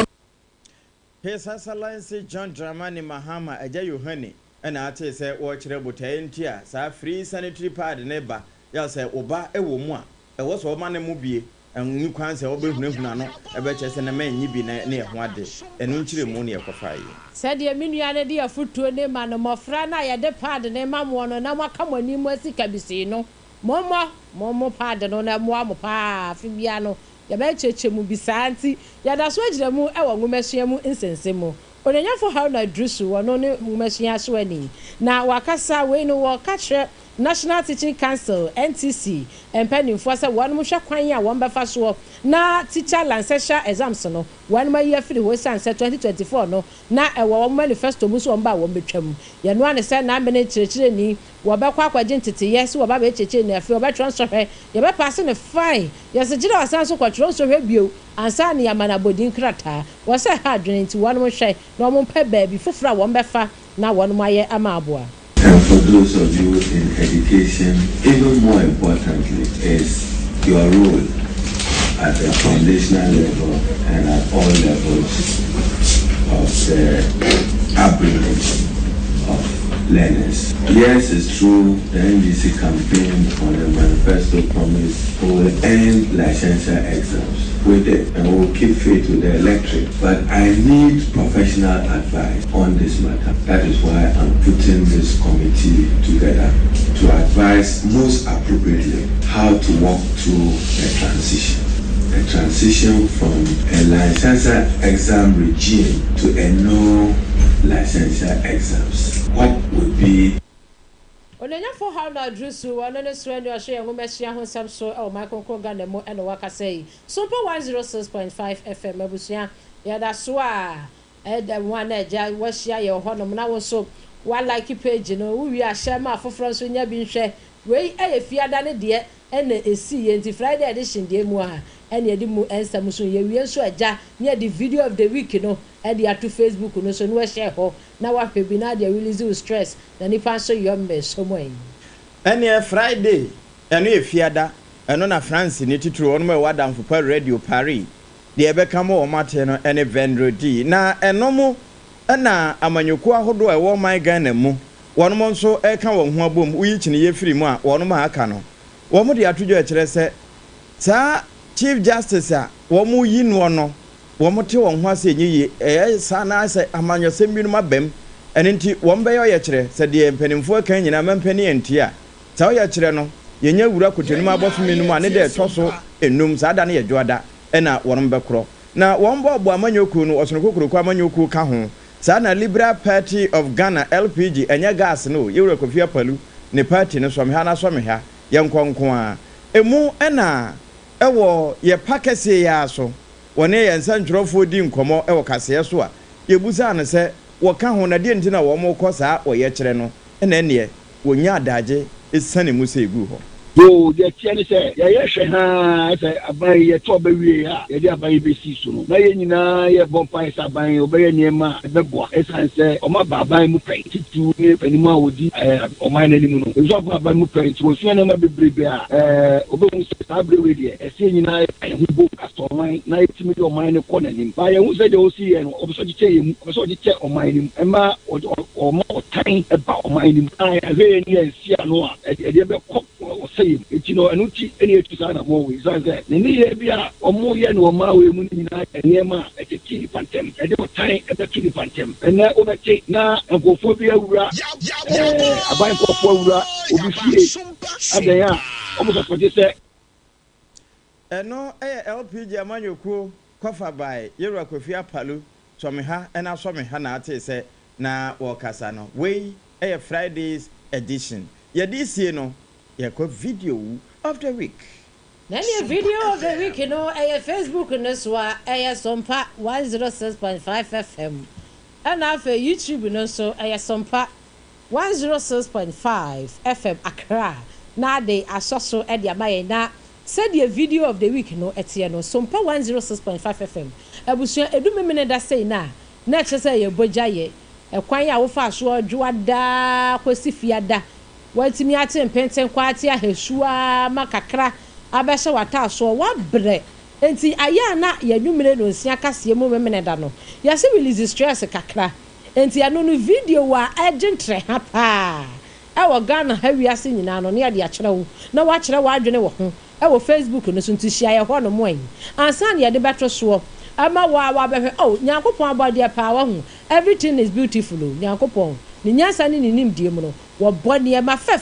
His Excellency John Dramani Mahama Agya Yohane ɛna ate sɛ wɔkyerɛ botae ntia saa free sanitary pad ne ba ya sɛ oba ɛwɔ mu a ɛwɔ sɛ ɔma ne mu bie ɛnni kwan sɛ ɔbɛhunahuna no ɛbɛkyɛ sɛ na manyi bi ne ɛho ade ɛno nkyerɛ mu ne ɛkɔfa yi sɛdeɛ menua ne de afutuo ne ma no mmɔfra na yɛde pad ne ma moɔ no na moaka mo anim asika bisii no mommɔ pad no na moa mo paa afe bia no yɛbɛkyɛkyɛ mu bisaa nti yɛda so agyina mu ɛwɔ nwomasua mu nsensɛm mu onanyafo ha na drusu wɔno ne nwomasua so ani na wakasa wei no wɔka kyerɛ National Teaching Council NTC empanimfo sɛ wɔn mo hwɛ kwan a wɔn bɛfa so na teacher lancashire exams no wɔn ma yɛ firi hɔ san sɛ 2024 no na ɛwɔ wɔn manifesto mu so wɔn ba wɔn betwam yɛno ane sɛ na amene kyerɛkyerɛ ni wɔbɛkɔ akɔgye nteteyɛ sɛ wɔba bɛkyerɛkyerɛ ni afei wɔbɛtwerɛ nsɔhwɛ yɛbɛpaase ne fine yɛsɛ gyina wasan so kɔtwerɛ nsɔhwɛ bio ansa ne yamana bodin krataa wɔsɛ ha adwene nti wɔn mo hwɛ na wɔn pɛ baabi foforɔ a wɔn bɛfa na wɔn mo ayɛ ama aboa. And for those of you in education, even more importantly is your role at the foundational level and at all levels of the upbringing of learners. Yes, it's true, the NDC campaign on the manifesto promise will end licensure exams. We did, and we'll keep faith with the electorate. But I need professional advice on this matter. That is why I'm putting this committee together to advise most appropriately how to walk through the transition. The transition from a licensure exam regime to a no licensure exams. What would be Onanyafo ha na drusu wɔno ne so ani ɔhwɛ yɛn mesua ho nsɛm so ɛwɔ Microphone Ghana mu ɛna wakasa yi Sompa 106.5 FM abusua yɛda so a ɛda one ɛgya wɔhyia yɛ hɔ nom na wo so wa like page no wo wi ahyɛ ma afoforo so nya bi nhwɛ wei ɛyɛ fiada ne deɛ ɛna esi yɛ nti Friday edition deɛ mu ha ɛna yɛde mu nsɛm so yɛ wie nso ɛgya ne yɛde video of the week no ɛde ato Facebook no so no ɛhyɛ hɔ na wahwɛ bi na de release with stress na nipa nso yɔmmɛ somoy ɛne Friday ɛno yɛ fiada ɛno na France ne titiro ɔno ma wadamfo pa radio Paris deɛ ɛbɛka mo ɔmate no ɛne vendredi na ɛno mo ɛna amanyɔku ahodo ɛwɔ man Ghana mu wɔn mo nso ɛka wɔn ho abom uyi kyine yɛ firi mu a wɔn mo aka no wɔn mo de atodwo ɛkyerɛ sɛ saa Chief Justice a wɔn mo yi no no wɔn mo te wɔn ho ase nyiye ɛyɛ saa na sɛ amanyɔsɛm bi no mabɛm ɛne nti wɔn bɛyɛ ɔyɛ kyerɛ sɛ deɛ mpanimfoɔ kan nyina mampani ɛntia saa ɔyɛ kyerɛ no yɛnya wura kotonum abɔfo no mu a ne dɛ ɛtɔ so enum saa da ne yɛ dwoada ɛna wɔn bɛkorɔ na wɔn bɔ amanyɔku no ɔsono kokoroko amanyɔku ka ho saa na Liberal Party of Ghana LPG ɛnyɛ gas no yɛwura Kofi Apalu ne party no sɔmha na sɔmha yɛnkonko a emu ɛna ɛwɔ yɛ pakɛse ya so wɔne yɛn nsɛntwerɛfoɔ di nkɔmɔ ɛwɔ kaseɛ so a yɛbusa ne sɛ wɔka ho na deɛ ntina wɔn kɔ saa wɔyɛ kyerɛ no ɛna ɛneɛ wɔnya adagye ɛsane mu sɛ egu hɔ yo de tiene se ya hwe ha se aban ye to ba wie ha ye de aban be si so no na ye nyina ye bompa isa aban obeye niema be boa esan se o ma ba aban mu pɛ titu ne panimu a wodi o man n'anim no so aban mu pɛ ti wo sua na ma bebrebe a obehu se sabre we de ese nyina ye hu bo aso man na yetimi de o man ne kɔ n'anim ba ye hu se de o si ye no obeso gye ye mu obeso gye o man nim ema o ma o tan e ba o man nim ai ahwe ni ensia no a de be kɔ o say eti no anuti eni etu sana mo we zanze ne ni ye bia omo ye no ma we mu ni na enema eteki pantem e de tan e be tu pantem ene o be ti na nkofo bi awura aban nkofo awura obi fie adaya omo so pode se eno LPG amanyoku kofa bai yewura Kofi Apalu someha ena someha na ate se na wo kasa no we Friday's edition ye this year no yeah, video of the week. Then your video of the week, you know, Facebook and this one, Sompa 106.5 FM. And after YouTube, you know, so Sompa 106.5 FM Accra. Now they are so at the Amaya. Said your video of the week, you know, at no Sompa 106.5 FM. I was sure a minute that say now. Next, say your bojaye. A quite our fast or Juada, Quasifiada. Watimi ate mpenten kwate ahesua makakra abɛhyɛ wata so wabrɛ enti aya na yanwumire no nsia kase mu memene da no yase release stress kakra enti ano no video wa agentre ha pa ewo Ghana ha wiase nyina no ne ya de akere wo na wa akere wa adwene wo ho ewo Facebook no so ntihia ye ho no mo an ansan ye de beto so ama wa behwe nyankopon abode pa wa hu everything is beautiful nyankopon ni nyasa ni nim die mu no wo bone e ma fe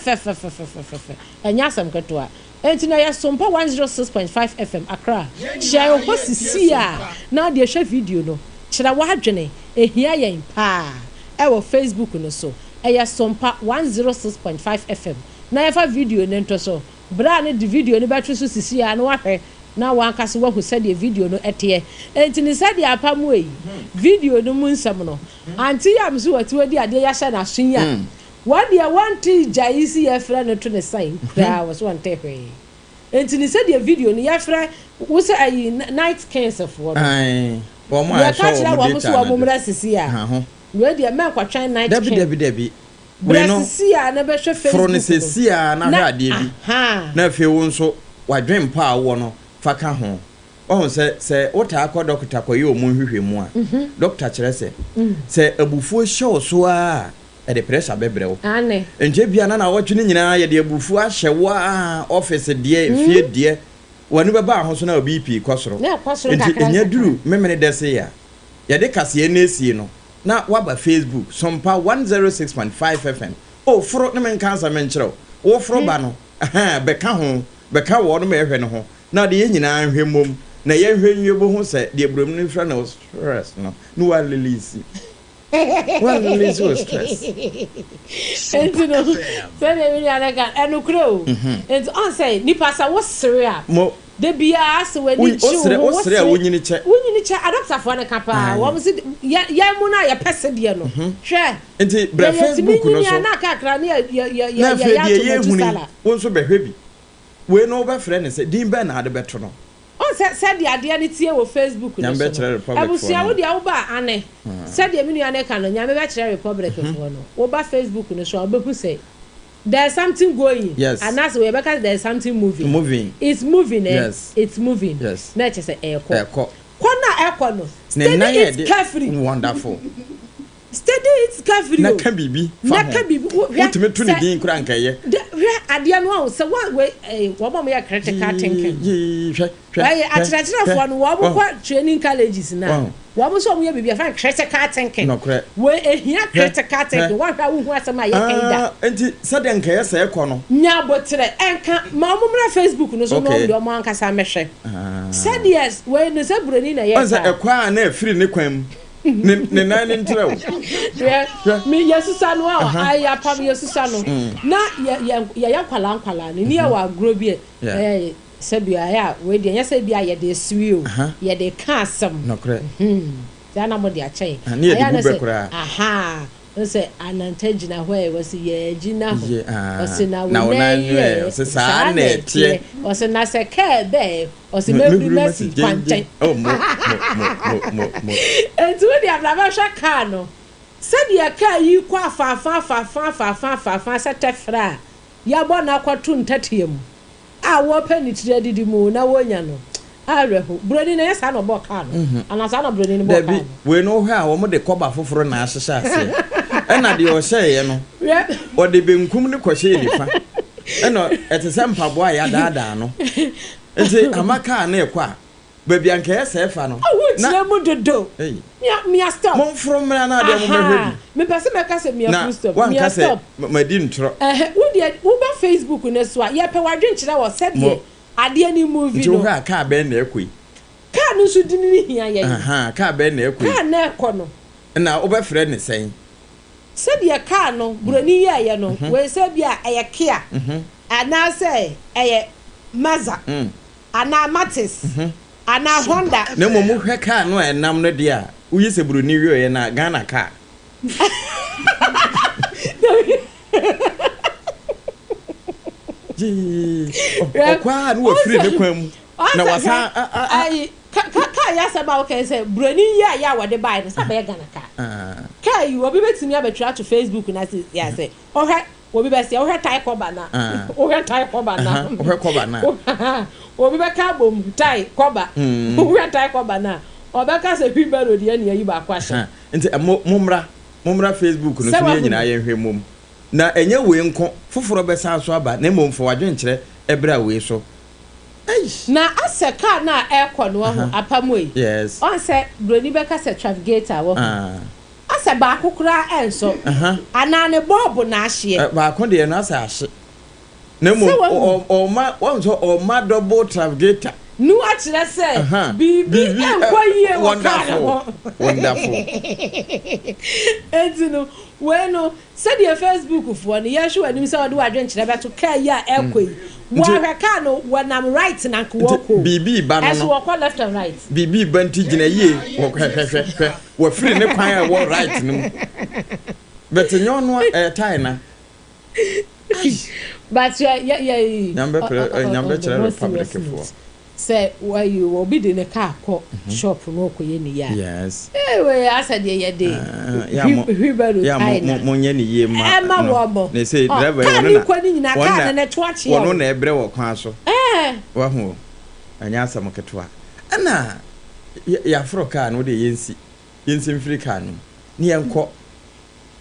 enyasam ketoa enti na ya Sompa 106.5FM Accra share wo sisi a na de hwe video no kira wa adwene ehia yen pa ewo Facebook no so eya Sompa 106.5FM na ya video ne nto so bra ne di video ne betwe so sisi a na wa hwe na wan kase wa hu said the video no ete enti ni said the apam we video no mu nsam no anti yam so wati wadi ade ya sha na sunya what dia wanti jaisi ya fra no to ne sign kra was one tepe enti ni said the video no ya fra wo say ayi night cancer for ai wo mo a show wo so wo mo sisi a we dia men kwatwan night cancer debi we no sisi a na be hwe Facebook fro ne sisi a na hwe ade bi na fe wo nso wadwen pa wo no faka ho ohun se wota akọ doctor ko ye omu hwehwemu a doctor kire se abufuo hye so a e de pressure bebre wo ane enje bia na wotwe ni nyina ye de abufuo ahye wo a office de fie de wani beba ho so na BP kwosoro enti enya duru memene dese ya ye de kase na esie no na waba Facebook Sompa 106.5FM fro ne men kansa men kire wo fro ba no beka wo no me hwe no ho na de nyina ahwe mom na ye hwe nwiebo ho se de brom ni fra na stress no wa release stress enti no se de mi ala ga enu kro enti on say ni pasa wo seria mo de bia as we ni chu wo seria wo nyini che adopter for na kapa wo se ya mu na ya pese de no hwe enti bra Facebook no so na kakra ni ya huni wo so behwe bi we no be friend say din be na ade beto no on said the ade ani tie wo Facebook no abusia wo dia wo ba ane said the minu ane kan no nyame be kire Republic for no wo ba Facebook no so obehu say there's something going and that's we because there's something moving it's moving it's moving na che say eko kona eko no steady it's carefree wonderful steady it's carefree na ka bibi ultimate to ni din kura nkaye ade no so what we wo mom ya critical thinking why atratira for no wo kwa training colleges na wo mo so mo ya bibia fa critical thinking we ehia critical thinking wa hwa wo hu asema ya kaida enti sade nkaye se ekọ no nya botre enka ma mo mra Facebook no so no do mo ankasa mehwe said yes we no se broni na ye ka ekwa na afiri ne kwam ne nan ntrao mi yesusa no ai apam yesusa no na ya kwala ni ya wa agro bi sabia ya we de nyasa bia ye de swiu ye de ka asem no kre ya na mo de achen ya na se aha se anantagina hoye wasi ye gina ho wasi na we wasi sa na tie wasi na se ke be wasi mebi mesi kwanten mo entu di ablaba hwa ka no se dia ka yi kwa fa se tefra ya bo na kwatu ntatiem a wo pani tire didi mu na wonya no areho broni na yesa no bo ka no anasa no broni ni bo ka we no hwa wo mo de koba foforo na ahyehya ase ena de o hye no o de benkum ni kwhye nifa ena etese mpabo a ya daada no enti amaka na ekwa baby anka yesa efa no na mu dodo mi stop mo from na na de mo mehwe me pese me ka se mi stop mi stop ma di ntro wo ba Facebook na so a ye pe wadwen kire wo said ye ade ani movie no nti ka be na ekoi ka no so di ni hia ye ka be na ekoi ka na ekọ no na wo be frɛ ne sɛn said ye ka no broni ye no we say bia eye kia ana say eye Maza ana Matis ana Honda na mo hwɛ ka no enam no de a uyi se broni wie na Ghana ka okwa no afiri ne kwam na wasa ai ka ya saba okay say broni ya wode buy no saba Ghana ka kai obi betimi abetwa to Facebook na ya say ohwe obi be say ohwe tai koba na ohwe tai koba na ohwe koba na obi be ka bom tai koba ohwe tai koba na obi ka say pibero de ani yi ba kwasha nti momra Momra Facebook no so nyina ye hwe mom. Na enye we nko foforo besa so aba na mom fo wadwenkyere ebra we so. Na aseka na ekọ no ho apamoi. Yes. On say broni beka se trafficator wo. Asa ba akukura enso. Ana ne bob na ahye. Ba akon de no asa ahye. Na mom o ma double trafficator. Nu achire say bibi enko yie wonderful. Entino bueno said your Facebook for no ya hwe anim say wode wadwenkyere beto kai ya ekoi. Wa hweka no wanam right na nko bibi ba no. Eso wo left and right. Bibi banti gina yie wo hwehwehwe. Wo free ne kwan a wo right nim. But nyo no time na. But yeah. Nyambe chere Republic for. Say why you will be in a car call shop no ko ye ni ya. Yes. We asa de ye de. Ya mo nye ni ye ma. Ma wo. They say driver na na twachi ya. Wono na ebre wo kwan so. Wa hu. Anya asam ketwa. Ana ya fro car no de yensi mfiri car no. Ni enko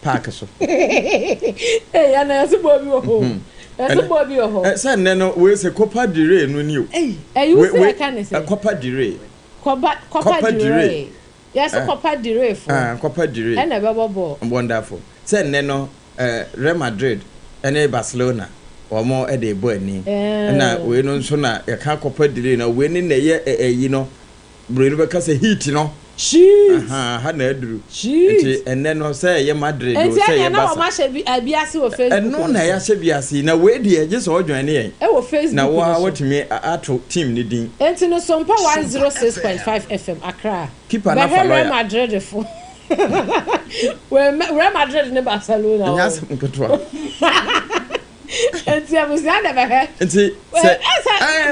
park so. Ya na so bo bi wo. Bobby ho. Say no we say copper dire no ni o. You say can say copper dire. Copper dire. Yes, copper dire for. Copper dire. And bobo. Wonderful. Say no Real Madrid and Barcelona or more e dey boy ni. Na we no so na e ka copper dire na we ni na ye you know. Bro be ka say heat no. Shit. Ha na eduru. Shit. And then no say ye Madrid do say ye Barca. And na ma she biase wo Facebook. And no na ya she biase na we dey just o join yen. E wo Facebook. Na wa what me atro team ni din. Enti no Sompa 106.5FM Accra. Keeper na follow. Real Madrid for. Real Madrid ne Barcelona. Yes, mketwa. Enti abusia na behe. Enti se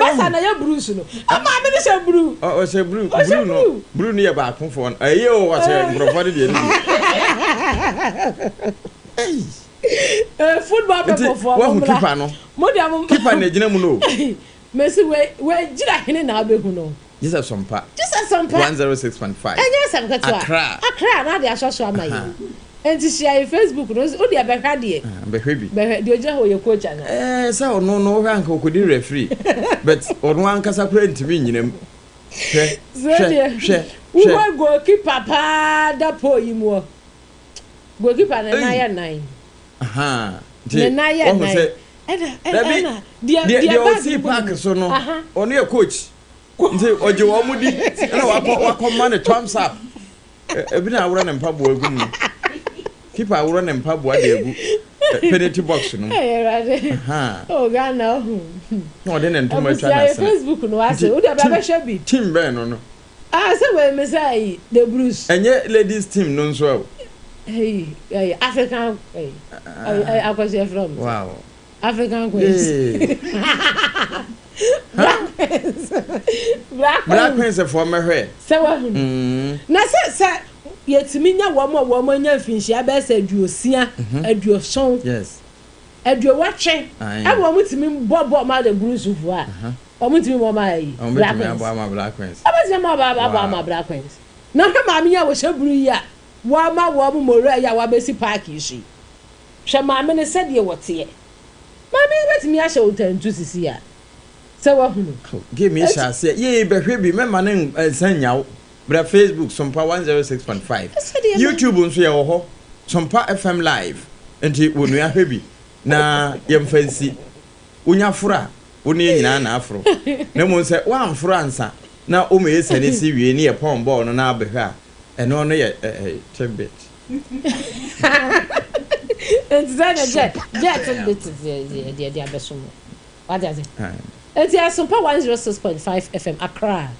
basa na ya Bruce no. Ama me ne se Bruce. O se Bruce. Bruce no. Bruce ni ya ba kun fo. Aye o wa se microphone de ni. Football people for. Wa hu keeper no. Modiam keeper na gina mu no. Messi we jira hene na abehu no. Jesus Sompa. 106.5. Enye sam ketwa. Accra na de asoso amaye. Enti share Facebook no o de abeka de. Behwebi. De oja ho ye coach na. Say no rank okodi referee. But onu ankasa kura ntimi nyinam. Hwe. Wo goalkeeper pa da po yimu. Goalkeeper na ya 9. Na ya 9. Dia o si park so no. Onu ye coach. Nti oje wo mudi na wakọ man thumbs up. Ebi na awura na mpabo agum no. Keep our run and pub what they penalty box no. Oh Ghana. No then too much Facebook no ase. Who dey baba shebi? Team ben no. Say we me say the Bruce. Enye ladies team no so. Hey, African I was here from. Wow. African queens. Black queens for my hair. Say what? Na say yetimi nya wo mo nya finhia be se aduosia aduoson. Yes. Aduowatwe. E wo mutimi bobo ma the Bruce fu a. O mutimi mo ma yi. Black queens. Abazia ma ba black queens. Na hwe ma me nya wo sheburu yi a. Wo ma wo mo re ya wa besi park yi. Hwe ma me ne se de wote ye. Ma me betimi a hye otantu sisi a. Se wo hunu. Give me chance. Ye be hwe bi me ma ne nsanyawo. Bra Facebook Sompa 106.5. YouTube nso ye wo ho. Sompa FM live. Enti wonu ya hwe bi. Na yemfansi. Unya fura. Woni nyina na afro. Na mo se wa amfro ansa. Na o me yesa ne si wie ne ye pon ball no na abehwa. Eno no ye tebet. Enti zana jet tebet de abesomo. What does it? Enti Sompa 106.5 FM Accra.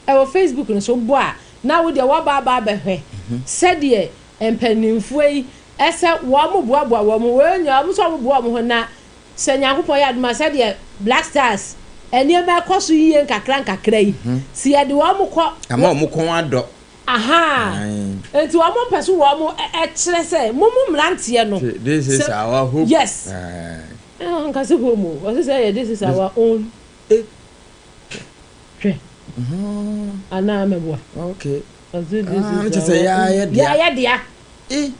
Our Facebook no so boa na wo de wa ba behwe said ye empanimfo yi ese wo mo boa wo mo we nya mo so mo boa mo ho na se nyankopon ya aduma said ye Black Stars eni e ma koso yi nkakra yi si ye de wo mo ko ama mo ko ado enti wo mo peso wo mo kire se mo mrantie no this is our hope. Yes nka se ho mo wo say this is our own Okay. Just say ya dia. This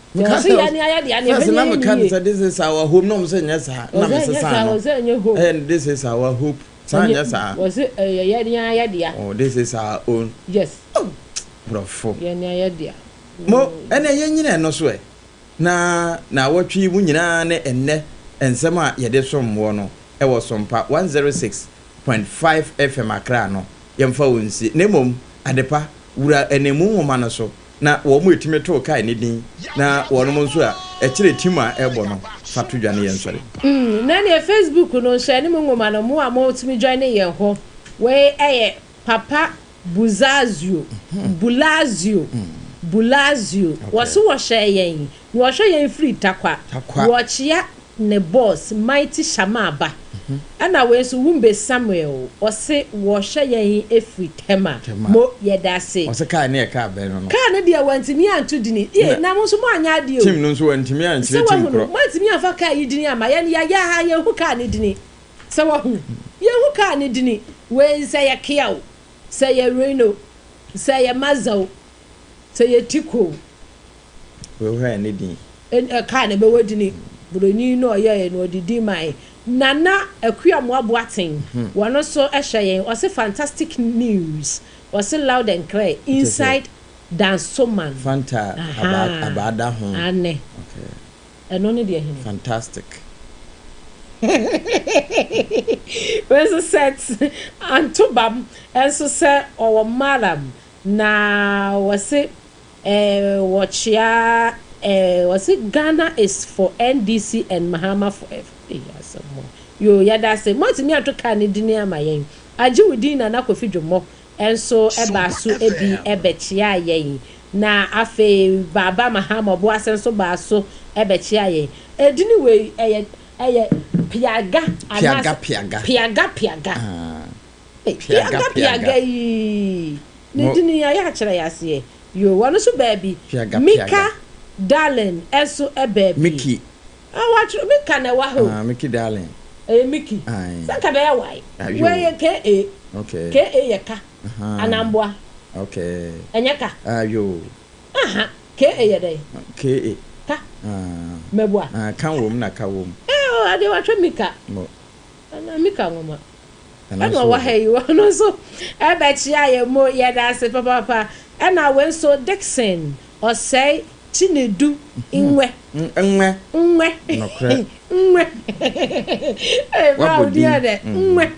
is our home. No, and this is our hope. Was it a oh, this is our own. Yes. Brofo. Yadia. Mo, and a yen no swear. Na what we win and some yet some one. I was Sompa 106.5 FM Acrano. Yam Fowns, Nemum, Adepa, Ura, and Nemu Manaso. Na womu itimeto kai nidin na wono nso a echire tima ebono fatu dwane yen sori na ne Facebook no hye ne ngoma no mo amotimi join yen ho we papa Bulazio waso wo hye yen wo hye yen free takwa wo chia ne boss mighty shamaba ana we so wumbe Samuel o se wo hye yen efri tema mo yedase o se ka na e ka be no ka na dia wantimi anto dini na mo so mo anya de o tim no so wantimi anchire tim kro wantimi afa ka yi dini ama ya ha ye hu ka ne dini se wo hu ye hu ka ne dini we se ye kiao se ye reno se ye mazao se ye tiko we hu ne dini ka na be wodini broni no ye no didi mai Nana Akua Boating, one also Ashayen, was a fantastic news, was a loud and clear inside dance so man. Fanta about that home. Anne. Okay. And only dear him. Fantastic. Where's the set and Tubam, and so said, or madam. Now was it watch ya was it Ghana is for NDC and Mahama for yes more yo yada say motimi atoka ne dini amayen age wudi na Kwofi dwomo enso eba so ebi ebechia yen na afe baba Mahama bo asenso ba so ebechia yen edini we eye piaga yi ne dini ya kire yase yo wono so baby Mika darling enso baby Mickey what Mika na wa ho Mickey darling Mickey sanka be why we ke okay ke yeka anambwa okay enyeka ayo ke ye dey ke ka mebwa kan wom na ka wom ade wa twa Mika no na Mika ngoma ana wa hey no so e be chia ye mo ye da se papa ana we so Dixon or say Chinedu inwe nokre wow dear de nwe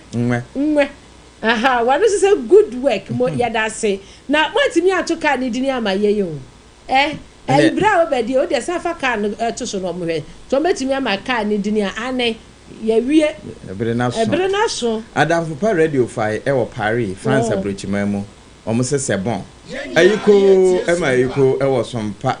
aha what is say good work mo yada say na matimi atoka ne dini amaye yo ibra obedi o de safa ka no to so no mo hwe so matimi ama ka ne dini ane ya wie ebere na so Adam for radio fi e wo Paris France abrochima mu omo se bon ayiko e wo Sompa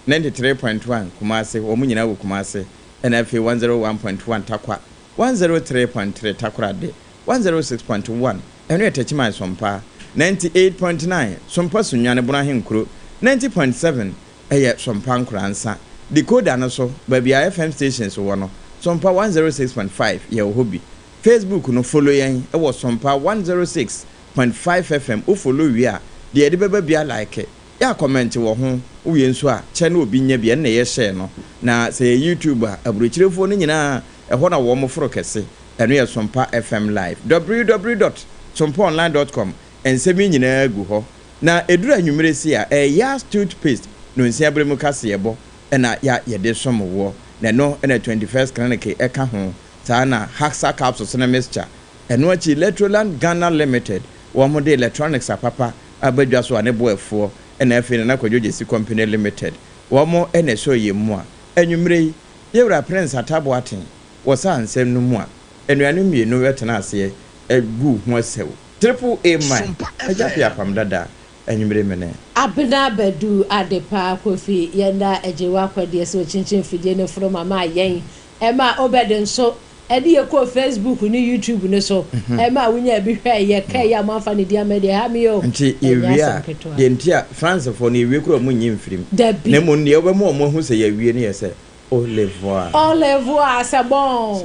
93.1 Kumasi omu nyina wo Kumasi NFA 101.1 Takwa 103.3 Takorade 106.1 enu etachima Sompa 98.9 Sompa sunwane bona henkuro 90.7 eye Sompa nkransa decoder no so babia FM stations wo no Sompa 106.5 ye hobi Facebook no follow yen e wo Sompa 106.5 FM o follow wi a de de beba bia like ya comment wo ho uye nso a che na obi nya bia na ye share no na say YouTube a abrochirefo no nyina e ho na wo mo foro kese eno ye Sompa FM live www.sompaonline.com ensemi nyina gu ho na edura nwumere si a ya toothpaste no nsia bremu kase yebo na ya de somo wo na no na 21st clinic e ka ho ta na Haxa capsules na mixture eno achi Electroland Ghana Limited wo mo de electronics apapa abadwa so ane boefo na afi na Judicial Company Limited wo mo ene so ye mu a anwumre yewra Prince Atabo aten wo sa ansem no mu a enuane mienu wetena ase egu ho asew triple A man Agya Appiah Apam Dadaa anwumre mene Abena Badu Adepa Kwofi yenda ejewa kwade so chinchin fidie ne from mama yen ema obeden so edi ekọ Facebook ni YouTube ne so ema wunya bi hwe ye ka ya manfa ne dia media ha mi yo nti ewia de ntia France for ne ewie kro munyi mfirim ne mu ne obemu omo hu se ya wie ne ye se au revoir c'est bon